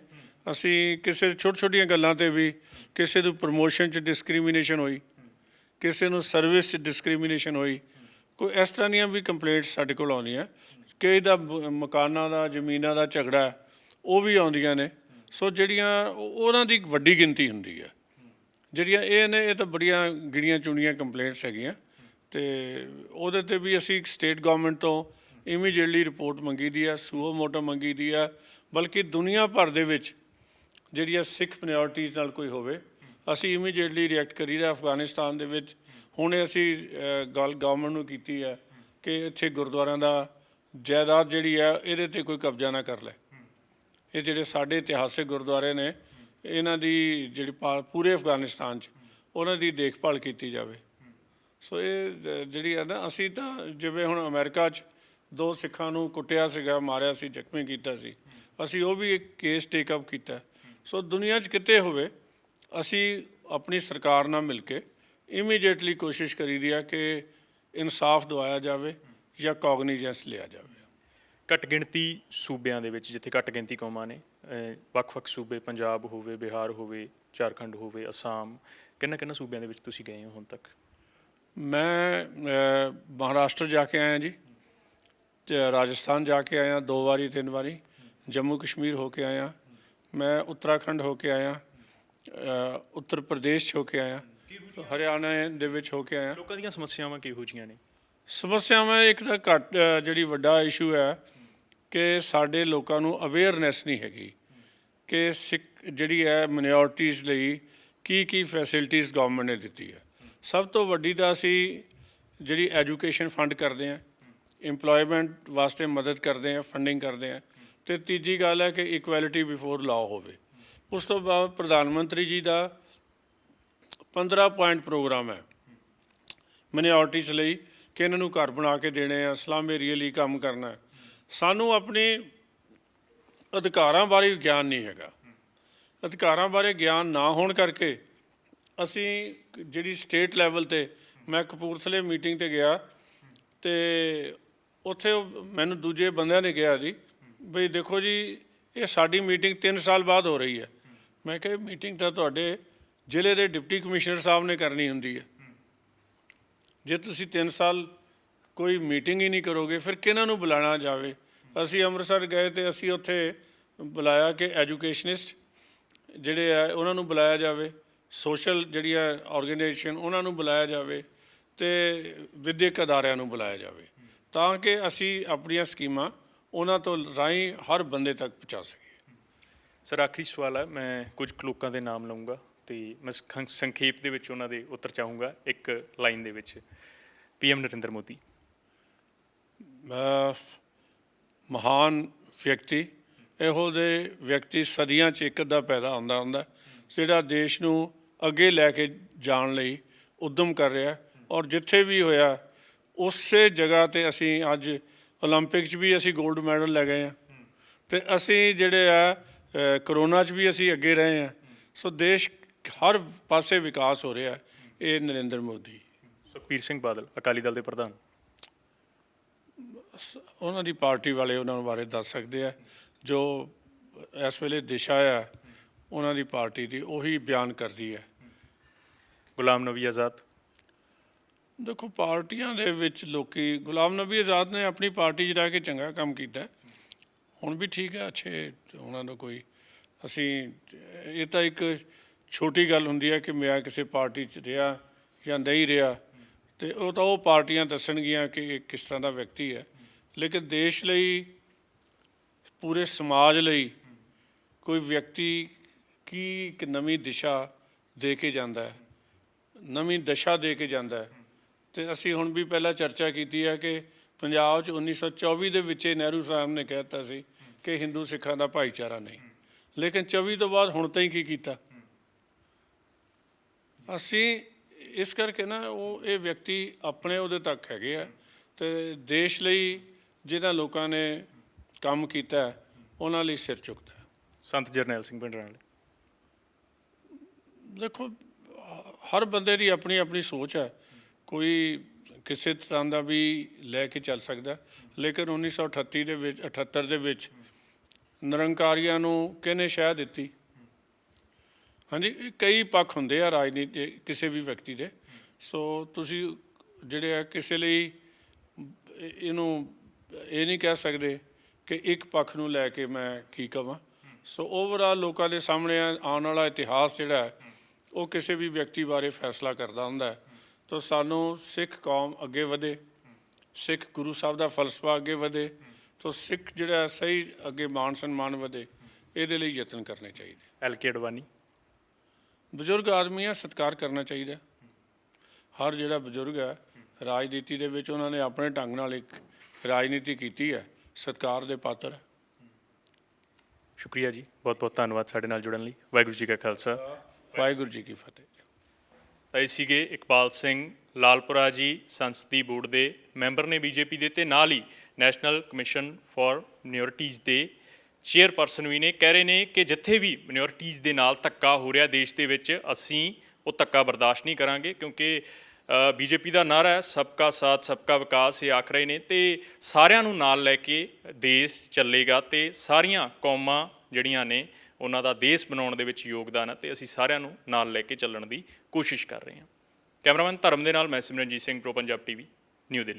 Speaker 1: ਅਸੀਂ ਕਿਸੇ ਛੋਟੀਆਂ ਗੱਲਾਂ 'ਤੇ ਵੀ, ਕਿਸੇ ਨੂੰ ਪ੍ਰਮੋਸ਼ਨ 'ਚ ਡਿਸਕ੍ਰਿਮੀਨੇਸ਼ਨ ਹੋਈ, ਕਿਸੇ ਨੂੰ ਸਰਵਿਸ 'ਚ ਡਿਸਕ੍ਰਿਮੀਨੇਸ਼ਨ ਹੋਈ, ਕੋਈ ਇਸ ਤਰ੍ਹਾਂ ਦੀਆਂ ਵੀ ਕੰਪਲੇਂਟਸ ਸਾਡੇ ਕੋਲ ਆਉਂਦੀਆਂ। ਕਿ ਇਹਦਾ ਮਕਾਨਾਂ ਦਾ, ਜ਼ਮੀਨਾਂ ਦਾ ਝਗੜਾ ਉਹ ਵੀ ਆਉਂਦੀਆਂ ਨੇ। ਸੋ ਜਿਹੜੀਆਂ ਉਹਨਾਂ ਦੀ ਵੱਡੀ ਗਿਣਤੀ ਹੁੰਦੀ ਹੈ। ਜਿਹੜੀਆਂ ਇਹ ਨੇ ਇਹ ਤਾਂ ਬੜੀਆਂ ਗਿਣੀਆਂ ਚੁਣੀਆਂ ਕੰਪਲੇਂਟਸ ਹੈਗੀਆਂ ਅਤੇ ਉਹਦੇ 'ਤੇ ਵੀ ਅਸੀਂ ਸਟੇਟ ਗੌਰਮੈਂਟ ਤੋਂ ਇਮੀਡੀਏਟਲੀ ਰਿਪੋਰਟ ਮੰਗੀ ਦੀ ਆ, ਸੂਓ ਮੋਟੋ ਮੰਗੀ ਦੀ ਆ। ਬਲਕਿ ਦੁਨੀਆ ਭਰ ਦੇ ਵਿੱਚ ਜਿਹੜੀਆਂ ਸਿੱਖ ਮਿਨੋਰਟੀਜ਼ ਨਾਲ ਕੋਈ ਹੋਵੇ ਅਸੀਂ ਇਮੀਡੀਏਟਲੀ ਰਿਐਕਟ ਕਰੀਦਾ। ਅਫਗਾਨਿਸਤਾਨ ਦੇ ਵਿੱਚ ਹੁਣ ਅਸੀਂ ਗੱਲ ਗਵਰਨਮੈਂਟ ਨੂੰ ਕੀਤੀ ਹੈ ਕਿ ਇੱਥੇ ਗੁਰਦੁਆਰਿਆਂ ਦਾ ਜਾਇਦਾਦ ਜਿਹੜੀ ਹੈ ਇਹਦੇ 'ਤੇ ਕੋਈ ਕਬਜ਼ਾ ਨਾ ਕਰ ਲੈ। ਇਹ ਜਿਹੜੇ ਸਾਡੇ ਇਤਿਹਾਸਿਕ ਗੁਰਦੁਆਰੇ ਨੇ ਇਹਨਾਂ ਦੀ ਜਿਹੜੀ ਪੂਰੇ ਅਫਗਾਨਿਸਤਾਨ 'ਚ ਉਹਨਾਂ ਦੀ ਦੇਖਭਾਲ ਕੀਤੀ ਜਾਵੇ। ਸੋ ਇਹ ਜਿਹੜੀ ਹੈ ਨਾ, ਅਸੀਂ ਤਾਂ ਜਿਵੇਂ ਹੁਣ ਅਮਰੀਕਾ 'ਚ 2 ਸਿੱਖਾਂ ਨੂੰ ਕੁੱਟਿਆ ਸੀਗਾ, ਮਾਰਿਆ ਸੀ, ਜ਼ਖਮੀ ਕੀਤਾ ਸੀ, ਅਸੀਂ ਉਹ ਵੀ ਇੱਕ ਕੇਸ ਟੇਕਅਪ ਕੀਤਾ। ਸੋ ਦੁਨੀਆ 'ਚ ਕਿਤੇ ਹੋਵੇ ਅਸੀਂ ਆਪਣੀ ਸਰਕਾਰ ਨਾਲ ਮਿਲ ਕੇ ਇਮੀਡੀਏਟਲੀ ਕੋਸ਼ਿਸ਼ ਕਰੀਦੀ ਆ ਕਿ ਇਨਸਾਫ ਦਿਵਾਇਆ ਜਾਵੇ ਜਾਂ ਕੋਗਨੀਜੈਂਸ ਲਿਆ ਜਾਵੇ।
Speaker 2: ਘੱਟ ਗਿਣਤੀ ਸੂਬਿਆਂ ਦੇ ਵਿੱਚ, ਜਿੱਥੇ ਘੱਟ ਗਿਣਤੀ ਕੌਮਾਂ ਨੇ, ਵੱਖ-ਵੱਖ ਸੂਬੇ, ਪੰਜਾਬ ਹੋਵੇ, ਬਿਹਾਰ ਹੋਵੇ, ਝਾਰਖੰਡ ਹੋਵੇ, ਅਸਾਮ, ਕਿੰਨਾ ਸੂਬਿਆਂ ਦੇ ਵਿੱਚ ਤੁਸੀਂ ਗਏ ਹੋ ਹੁਣ ਤੱਕ?
Speaker 1: ਮੈਂ ਮਹਾਰਾਸ਼ਟਰ ਜਾ ਕੇ ਆਇਆ ਜੀ, ਅਤੇ ਰਾਜਸਥਾਨ ਜਾ ਕੇ ਆਇਆ 2 ਵਾਰੀ 3 ਵਾਰੀ, ਜੰਮੂ ਕਸ਼ਮੀਰ ਹੋ ਕੇ ਆਇਆ, ਮੈਂ ਉੱਤਰਾਖੰਡ ਹੋ ਕੇ ਆਇਆ, ਉੱਤਰ ਪ੍ਰਦੇਸ਼ 'ਚ ਹੋ ਕੇ ਆਇਆ, ਹਰਿਆਣਾ ਦੇ ਵਿੱਚ ਹੋ ਕੇ ਆਇਆ।
Speaker 2: ਲੋਕਾਂ ਦੀਆਂ ਸਮੱਸਿਆਵਾਂ ਕਿਹੋ ਜਿਹੀਆਂ ਨੇ?
Speaker 1: ਸਮੱਸਿਆਵਾਂ ਇੱਕ ਤਾਂ ਘੱਟ ਜਿਹੜੀ ਵੱਡਾ ਇਸ਼ੂ ਹੈ ਕਿ ਸਾਡੇ ਲੋਕਾਂ ਨੂੰ ਅਵੇਅਰਨੈਸ ਨਹੀਂ ਹੈਗੀ ਕਿ ਸਿੱਖ ਜਿਹੜੀ ਹੈ ਮਿਨੋਰਟੀਜ਼ ਲਈ ਕੀ ਫੈਸਿਲਿਟੀਜ਼ ਗਵਰਨਮੈਂਟ ਨੇ ਦਿੱਤੀ ਹੈ। ਸਭ ਤੋਂ ਵੱਡੀ ਤਾਂ ਅਸੀਂ ਜਿਹੜੀ ਐਜੂਕੇਸ਼ਨ ਫੰਡ ਕਰਦੇ ਹਾਂ, ਇੰਪਲੋਇਮੈਂਟ ਵਾਸਤੇ ਮਦਦ ਕਰਦੇ ਹਾਂ, ਫੰਡਿੰਗ ਕਰਦੇ ਹਾਂ, ਅਤੇ ਤੀਜੀ ਗੱਲ ਹੈ ਕਿ ਇਕੁਐਲਿਟੀ ਬਿਫੋਰ ਲਾਅ ਹੋਵੇ। ਉਸ ਤੋਂ ਬਾਅਦ ਪ੍ਰਧਾਨ ਮੰਤਰੀ ਜੀ ਦਾ 15 ਪੁਆਇੰਟ ਪ੍ਰੋਗਰਾਮ ਹੈ ਮਿਨੋਰਟੀਜ਼ ਲਈ ਕਿ ਇਹਨਾਂ ਨੂੰ ਘਰ ਬਣਾ ਕੇ ਦੇਣੇ ਆ, ਸਲਮ ਏਰੀਏ ਲਈ ਕੰਮ ਕਰਨਾ। ਸਾਨੂੰ ਆਪਣੇ ਅਧਿਕਾਰਾਂ ਬਾਰੇ ਗਿਆਨ ਨਹੀਂ ਹੈਗਾ। ਅਧਿਕਾਰਾਂ ਬਾਰੇ ਗਿਆਨ ਨਾ ਹੋਣ ਕਰਕੇ ਅਸੀਂ ਜਿਹੜੀ ਸਟੇਟ ਲੈਵਲ 'ਤੇ, ਮੈਂ ਕਪੂਰਥਲੇ ਮੀਟਿੰਗ 'ਤੇ ਗਿਆ ਅਤੇ ਉੱਥੇ ਮੈਨੂੰ ਦੂਜੇ ਬੰਦਿਆਂ ਨੇ ਕਿਹਾ ਜੀ ਬਈ ਦੇਖੋ ਜੀ ਇਹ ਸਾਡੀ ਮੀਟਿੰਗ 3 ਸਾਲ ਬਾਅਦ ਹੋ ਰਹੀ ਹੈ। ਮੈਂ ਕਿਹਾ ਮੀਟਿੰਗ ਤਾਂ ਤੁਹਾਡੇ ਜ਼ਿਲ੍ਹੇ ਦੇ ਡਿਪਟੀ ਕਮਿਸ਼ਨਰ ਸਾਹਿਬ ਨੇ ਕਰਨੀ ਹੁੰਦੀ ਹੈ। ਜੇ ਤੁਸੀਂ 3 ਸਾਲ ਕੋਈ ਮੀਟਿੰਗ ਹੀ ਨਹੀਂ ਕਰੋਗੇ ਫਿਰ ਕਿਹਨਾਂ ਨੂੰ ਬੁਲਾਉਣਾ ਜਾਵੇ। ਅਸੀਂ ਅੰਮ੍ਰਿਤਸਰ ਗਏ ਅਤੇ ਅਸੀਂ ਉੱਥੇ ਬੁਲਾਇਆ ਕਿ ਐਜੂਕੇਸ਼ਨਿਸਟ ਜਿਹੜੇ ਆ ਉਹਨਾਂ ਨੂੰ ਬੁਲਾਇਆ ਜਾਵੇ, ਸੋਸ਼ਲ ਜਿਹੜੀ ਹੈ ਆਰਗੇਨਾਈਜੇਸ਼ਨ ਉਹਨਾਂ ਨੂੰ ਬੁਲਾਇਆ ਜਾਵੇ ਅਤੇ ਵਿੱਦਿਅਕ ਅਦਾਰਿਆਂ ਨੂੰ ਬੁਲਾਇਆ ਜਾਵੇ ਤਾਂ ਕਿ ਅਸੀਂ ਆਪਣੀਆਂ ਸਕੀਮਾਂ ਉਹਨਾਂ ਤੋਂ ਰਾਹੀਂ ਹਰ ਬੰਦੇ ਤੱਕ ਪਹੁੰਚਾ ਸਕੀਏ।
Speaker 2: ਸਰ, ਆਖਰੀ ਸਵਾਲ ਹੈ, ਮੈਂ ਕੁਝ ਲੋਕਾਂ ਦੇ ਨਾਮ ਲਊਂਗਾ ਅਤੇ ਮੈਂ ਸੰਖੇਪ ਦੇ ਵਿੱਚ ਉਹਨਾਂ ਦੇ ਉੱਤਰ ਚਾਹੂੰਗਾ ਇੱਕ ਲਾਈਨ ਦੇ ਵਿੱਚ। PM ਨਰਿੰਦਰ ਮੋਦੀ
Speaker 1: ਮਹਾਨ ਵਿਅਕਤੀ, ਇਹੋ ਜਿਹੇ ਵਿਅਕਤੀ ਸਦੀਆਂ 'ਚ ਇੱਕ ਅੱਧਾ ਪੈਦਾ ਹੁੰਦਾ ਜਿਹੜਾ ਦੇਸ਼ ਨੂੰ ਅੱਗੇ ਲੈ ਕੇ ਜਾਣ ਲਈ ਉੱਦਮ ਕਰ ਰਿਹਾ ਔਰ ਜਿੱਥੇ ਵੀ ਹੋਇਆ ਉਸੇ ਜਗ੍ਹਾ ਤੇ ਅਸੀਂ ਅੱਜ ਓਲੰਪਿਕ 'ਚ ਵੀ ਅਸੀਂ 골ਡ ਮੈਡਲ ਲੈ ਗਏ ਹਾਂ ਤੇ ਅਸੀਂ ਜਿਹੜੇ ਆ ਕਰੋਨਾ 'ਚ ਵੀ ਅਸੀਂ ਅੱਗੇ ਰਹੇ ਹਾਂ। ਸੋ ਦੇਸ਼ ਹਰ ਪਾਸੇ ਵਿਕਾਸ ਹੋ ਰਿਹਾ, ਇਹ ਨਰਿੰਦਰ ਮੋਦੀ।
Speaker 2: ਸੁਖਬੀਰ ਸਿੰਘ ਬਾਦਲ ਅਕਾਲੀ ਦਲ ਦੇ ਪ੍ਰਧਾਨ,
Speaker 1: ਉਹਨਾਂ ਦੀ ਪਾਰਟੀ ਵਾਲੇ ਉਹਨਾਂ ਬਾਰੇ ਦੱਸ ਸਕਦੇ ਆ। ਜੋ ਇਸ ਵੇਲੇ ਦਿਸ਼ਾ ਆ ਉਹਨਾਂ ਦੀ ਪਾਰਟੀ ਦੀ, ਉਹੀ ਬਿਆਨ ਕਰਦੀ ਹੈ।
Speaker 2: ਗੁਲਾਮ ਨਬੀ ਆਜ਼ਾਦ,
Speaker 1: ਦੇਖੋ ਪਾਰਟੀਆਂ ਦੇ ਵਿੱਚ ਲੋਕੀ, ਗੁਲਾਮ ਨਬੀ ਆਜ਼ਾਦ ਨੇ ਆਪਣੀ ਪਾਰਟੀ 'ਚ ਰਹਿ ਕੇ ਚੰਗਾ ਕੰਮ ਕੀਤਾ, ਹੁਣ ਵੀ ਠੀਕ ਹੈ, ਅੱਛੇ ਉਹਨਾਂ ਦਾ ਕੋਈ, ਅਸੀਂ ਇਹ ਤਾਂ ਇੱਕ ਛੋਟੀ ਗੱਲ ਹੁੰਦੀ ਹੈ ਕਿ ਮੈਂ ਕਿਸੇ ਪਾਰਟੀ 'ਚ ਰਿਹਾ ਜਾਂ ਨਹੀਂ ਰਿਹਾ, ਤੇ ਉਹ ਤਾਂ ਉਹ ਪਾਰਟੀਆਂ ਦੱਸਣਗੀਆਂ ਕਿ ਇਹ ਕਿਸ ਤਰ੍ਹਾਂ ਦਾ ਵਿਅਕਤੀ ਹੈ। ਲੇਕਿਨ ਦੇਸ਼ ਲਈ, ਪੂਰੇ ਸਮਾਜ ਲਈ ਕੋਈ ਵਿਅਕਤੀ ਕੀ ਇੱਕ ਨਵੀਂ ਦਿਸ਼ਾ ਦੇ ਕੇ ਜਾਂਦਾ ਹੈ, ਨਵੀਂ ਦਸ਼ਾ ਦੇ ਕੇ ਜਾਂਦਾ ਹੈ। ਤੇ ਅਸੀਂ ਹੁਣ ਵੀ ਪਹਿਲਾਂ ਚਰਚਾ ਕੀਤੀ ਹੈ ਕਿ ਪੰਜਾਬ 'ਚ 1924 ਦੇ ਵਿੱਚ ਨਹਿਰੂ ਸਾਹਿਬ ਨੇ ਕਹਿ ਦਿੱਤਾ ਸੀ ਕਿ ਹਿੰਦੂ ਸਿੱਖਾਂ ਦਾ ਭਾਈਚਾਰਾ ਨਹੀਂ, ਲੇਕਿਨ 24 ਤੋਂ ਬਾਅਦ ਹੁਣ ਤਾਈਂ ਕੀ ਕੀਤਾ ਅਸੀਂ। ਇਸ ਕਰਕੇ ਨਾ ਉਹ ਇਹ ਵਿਅਕਤੀ ਆਪਣੇ ਉਹਦੇ ਤੱਕ ਹੈਗੇ ਆ, ਤੇ ਦੇਸ਼ ਲਈ ਜਿਹਨਾਂ ਲੋਕਾਂ ਨੇ ਕੰਮ ਕੀਤਾ ਉਹਨਾਂ ਲਈ ਸਿਰ ਝੁਕਦਾ।
Speaker 2: ਸੰਤ ਜਰਨੈਲ ਸਿੰਘ ਭਿੰਡਰਾਂ ਵਾਲੇ,
Speaker 1: ਦੇਖੋ ਹਰ ਬੰਦੇ ਦੀ ਆਪਣੀ ਆਪਣੀ ਸੋਚ ਹੈ, ਕੋਈ ਕਿਸੇ ਤਰ੍ਹਾਂ ਦਾ ਵੀ ਲੈ ਕੇ ਚੱਲ ਸਕਦਾ, ਲੇਕਿਨ 1938 ਦੇ ਵਿੱਚ 78 ਦੇ ਵਿੱਚ ਨਿਰੰਕਾਰੀਆਂ ਨੂੰ ਕਿਹਨੇ ਸ਼ਹਿ ਦਿੱਤੀ? ਹਾਂਜੀ, ਕਈ ਪੱਖ ਹੁੰਦੇ ਆ ਰਾਜਨੀਤੀ ਕਿਸੇ ਵੀ ਵਿਅਕਤੀ ਦੇ। ਸੋ ਤੁਸੀਂ ਜਿਹੜੇ ਆ ਕਿਸੇ ਲਈ ਇਹਨੂੰ ਇਹ ਨਹੀਂ ਕਹਿ ਸਕਦੇ ਕਿ ਇੱਕ ਪੱਖ ਨੂੰ ਲੈ ਕੇ ਮੈਂ ਕੀ ਕਵਾਂ। ਸੋ ਓਵਰਆਲ ਲੋਕਾਂ ਦੇ ਸਾਹਮਣੇ ਆਉਣ ਵਾਲਾ ਇਤਿਹਾਸ ਜਿਹੜਾ ਹੈ ਉਹ ਕਿਸੇ ਵੀ ਵਿਅਕਤੀ ਬਾਰੇ ਫੈਸਲਾ ਕਰਦਾ ਹੁੰਦਾ ਹੈ। ਤਾਂ ਸਾਨੂੰ ਸਿੱਖ ਕੌਮ ਅੱਗੇ ਵਧੇ, ਸਿੱਖ ਗੁਰੂ ਸਾਹਿਬ ਦਾ ਫਲਸਫਾ ਅੱਗੇ ਵਧੇ, ਤਾਂ ਸਿੱਖ ਜਿਹੜਾ ਸਹੀ ਅੱਗੇ ਮਾਣ ਸਨਮਾਨ ਵਧੇ, ਇਹਦੇ ਲਈ ਯਤਨ ਕਰਨੇ ਚਾਹੀਦੇ।
Speaker 2: LK ਅਡਵਾਨੀ,
Speaker 1: ਬਜ਼ੁਰਗ ਆਦਮੀ ਆ, ਸਤਿਕਾਰ ਕਰਨਾ ਚਾਹੀਦਾ। ਹਰ ਜਿਹੜਾ ਬਜ਼ੁਰਗ ਹੈ ਰਾਜਨੀਤੀ ਦੇ ਵਿੱਚ ਉਹਨਾਂ ਨੇ ਆਪਣੇ ਢੰਗ ਨਾਲ ਇੱਕ ਰਾਜਨੀਤੀ ਕੀਤੀ ਹੈ, ਸਤਿਕਾਰ ਦੇ ਪਾਤਰ ਹੈ।
Speaker 2: ਸ਼ੁਕਰੀਆ ਜੀ, ਬਹੁਤ ਬਹੁਤ ਧੰਨਵਾਦ ਸਾਡੇ ਨਾਲ ਜੁੜਨ ਲਈ। ਵਾਹਿਗੁਰੂ ਜੀ ਕਾ ਖਾਲਸਾ,
Speaker 1: ਵਾਹਿਗੁਰੂ ਜੀ ਕੀ ਫਤਿਹ।
Speaker 2: ਤਾਂ ਇਹ ਸੀਗੇ ਇਕਬਾਲ ਸਿੰਘ ਲਾਲਪੁਰਾ ਜੀ, ਸੰਸਦੀ ਬੋਰਡ ਦੇ ਮੈਂਬਰ ਨੇ ਬੀਜੇਪੀ ਦੇ, ਤੇ ਨਾਲ ਹੀ ਨੈਸ਼ਨਲ ਕਮਿਸ਼ਨ ਫਾਰ ਮਿਨੋਰਟੀਜ਼ ਦੇ ਚੇਅਰਪਰਸਨ ਵੀ ਨੇ। ਕਹਿ ਰਹੇ ਨੇ ਕਿ ਜਿੱਥੇ ਵੀ ਮਿਨੋਰਟੀਜ਼ ਦੇ ਨਾਲ ਧੱਕਾ ਹੋ ਰਿਹਾ ਦੇਸ਼ ਦੇ ਵਿੱਚ, ਅਸੀਂ ਉਹ ਧੱਕਾ ਬਰਦਾਸ਼ਤ ਨਹੀਂ ਕਰਾਂਗੇ, ਕਿਉਂਕਿ ਬੀਜੇਪੀ ਦਾ ਨਾਅਰਾ ਹੈ ਸਬਕਾ ਸਾਥ ਸਬਕਾ ਵਿਕਾਸ। ਇਹ ਆਖ ਰਹੇ ਨੇ ਤੇ ਸਾਰਿਆਂ ਨੂੰ ਨਾਲ ਲੈ ਕੇ ਦੇਸ਼ ਚੱਲੇਗਾ, ਤੇ ਸਾਰੀਆਂ ਕੌਮਾਂ ਜਿਹੜੀਆਂ ਨੇ ਉਹਨਾਂ ਦਾ ਦੇਸ਼ ਬਣਾਉਣ ਦੇ ਵਿੱਚ ਯੋਗਦਾਨ ਹੈ, ਤੇ ਅਸੀਂ ਸਾਰਿਆਂ ਨੂੰ ਨਾਲ ਲੈ ਕੇ ਚੱਲਣ ਦੀ ਕੋਸ਼ਿਸ਼ ਕਰ ਰਹੇ ਹਾਂ। ਕੈਮਰਾਮੈਨ ਧਰਮ ਦੇ ਨਾਲ ਮੈਂ Simranjit Singh, pro Punjab TV, New Delhi.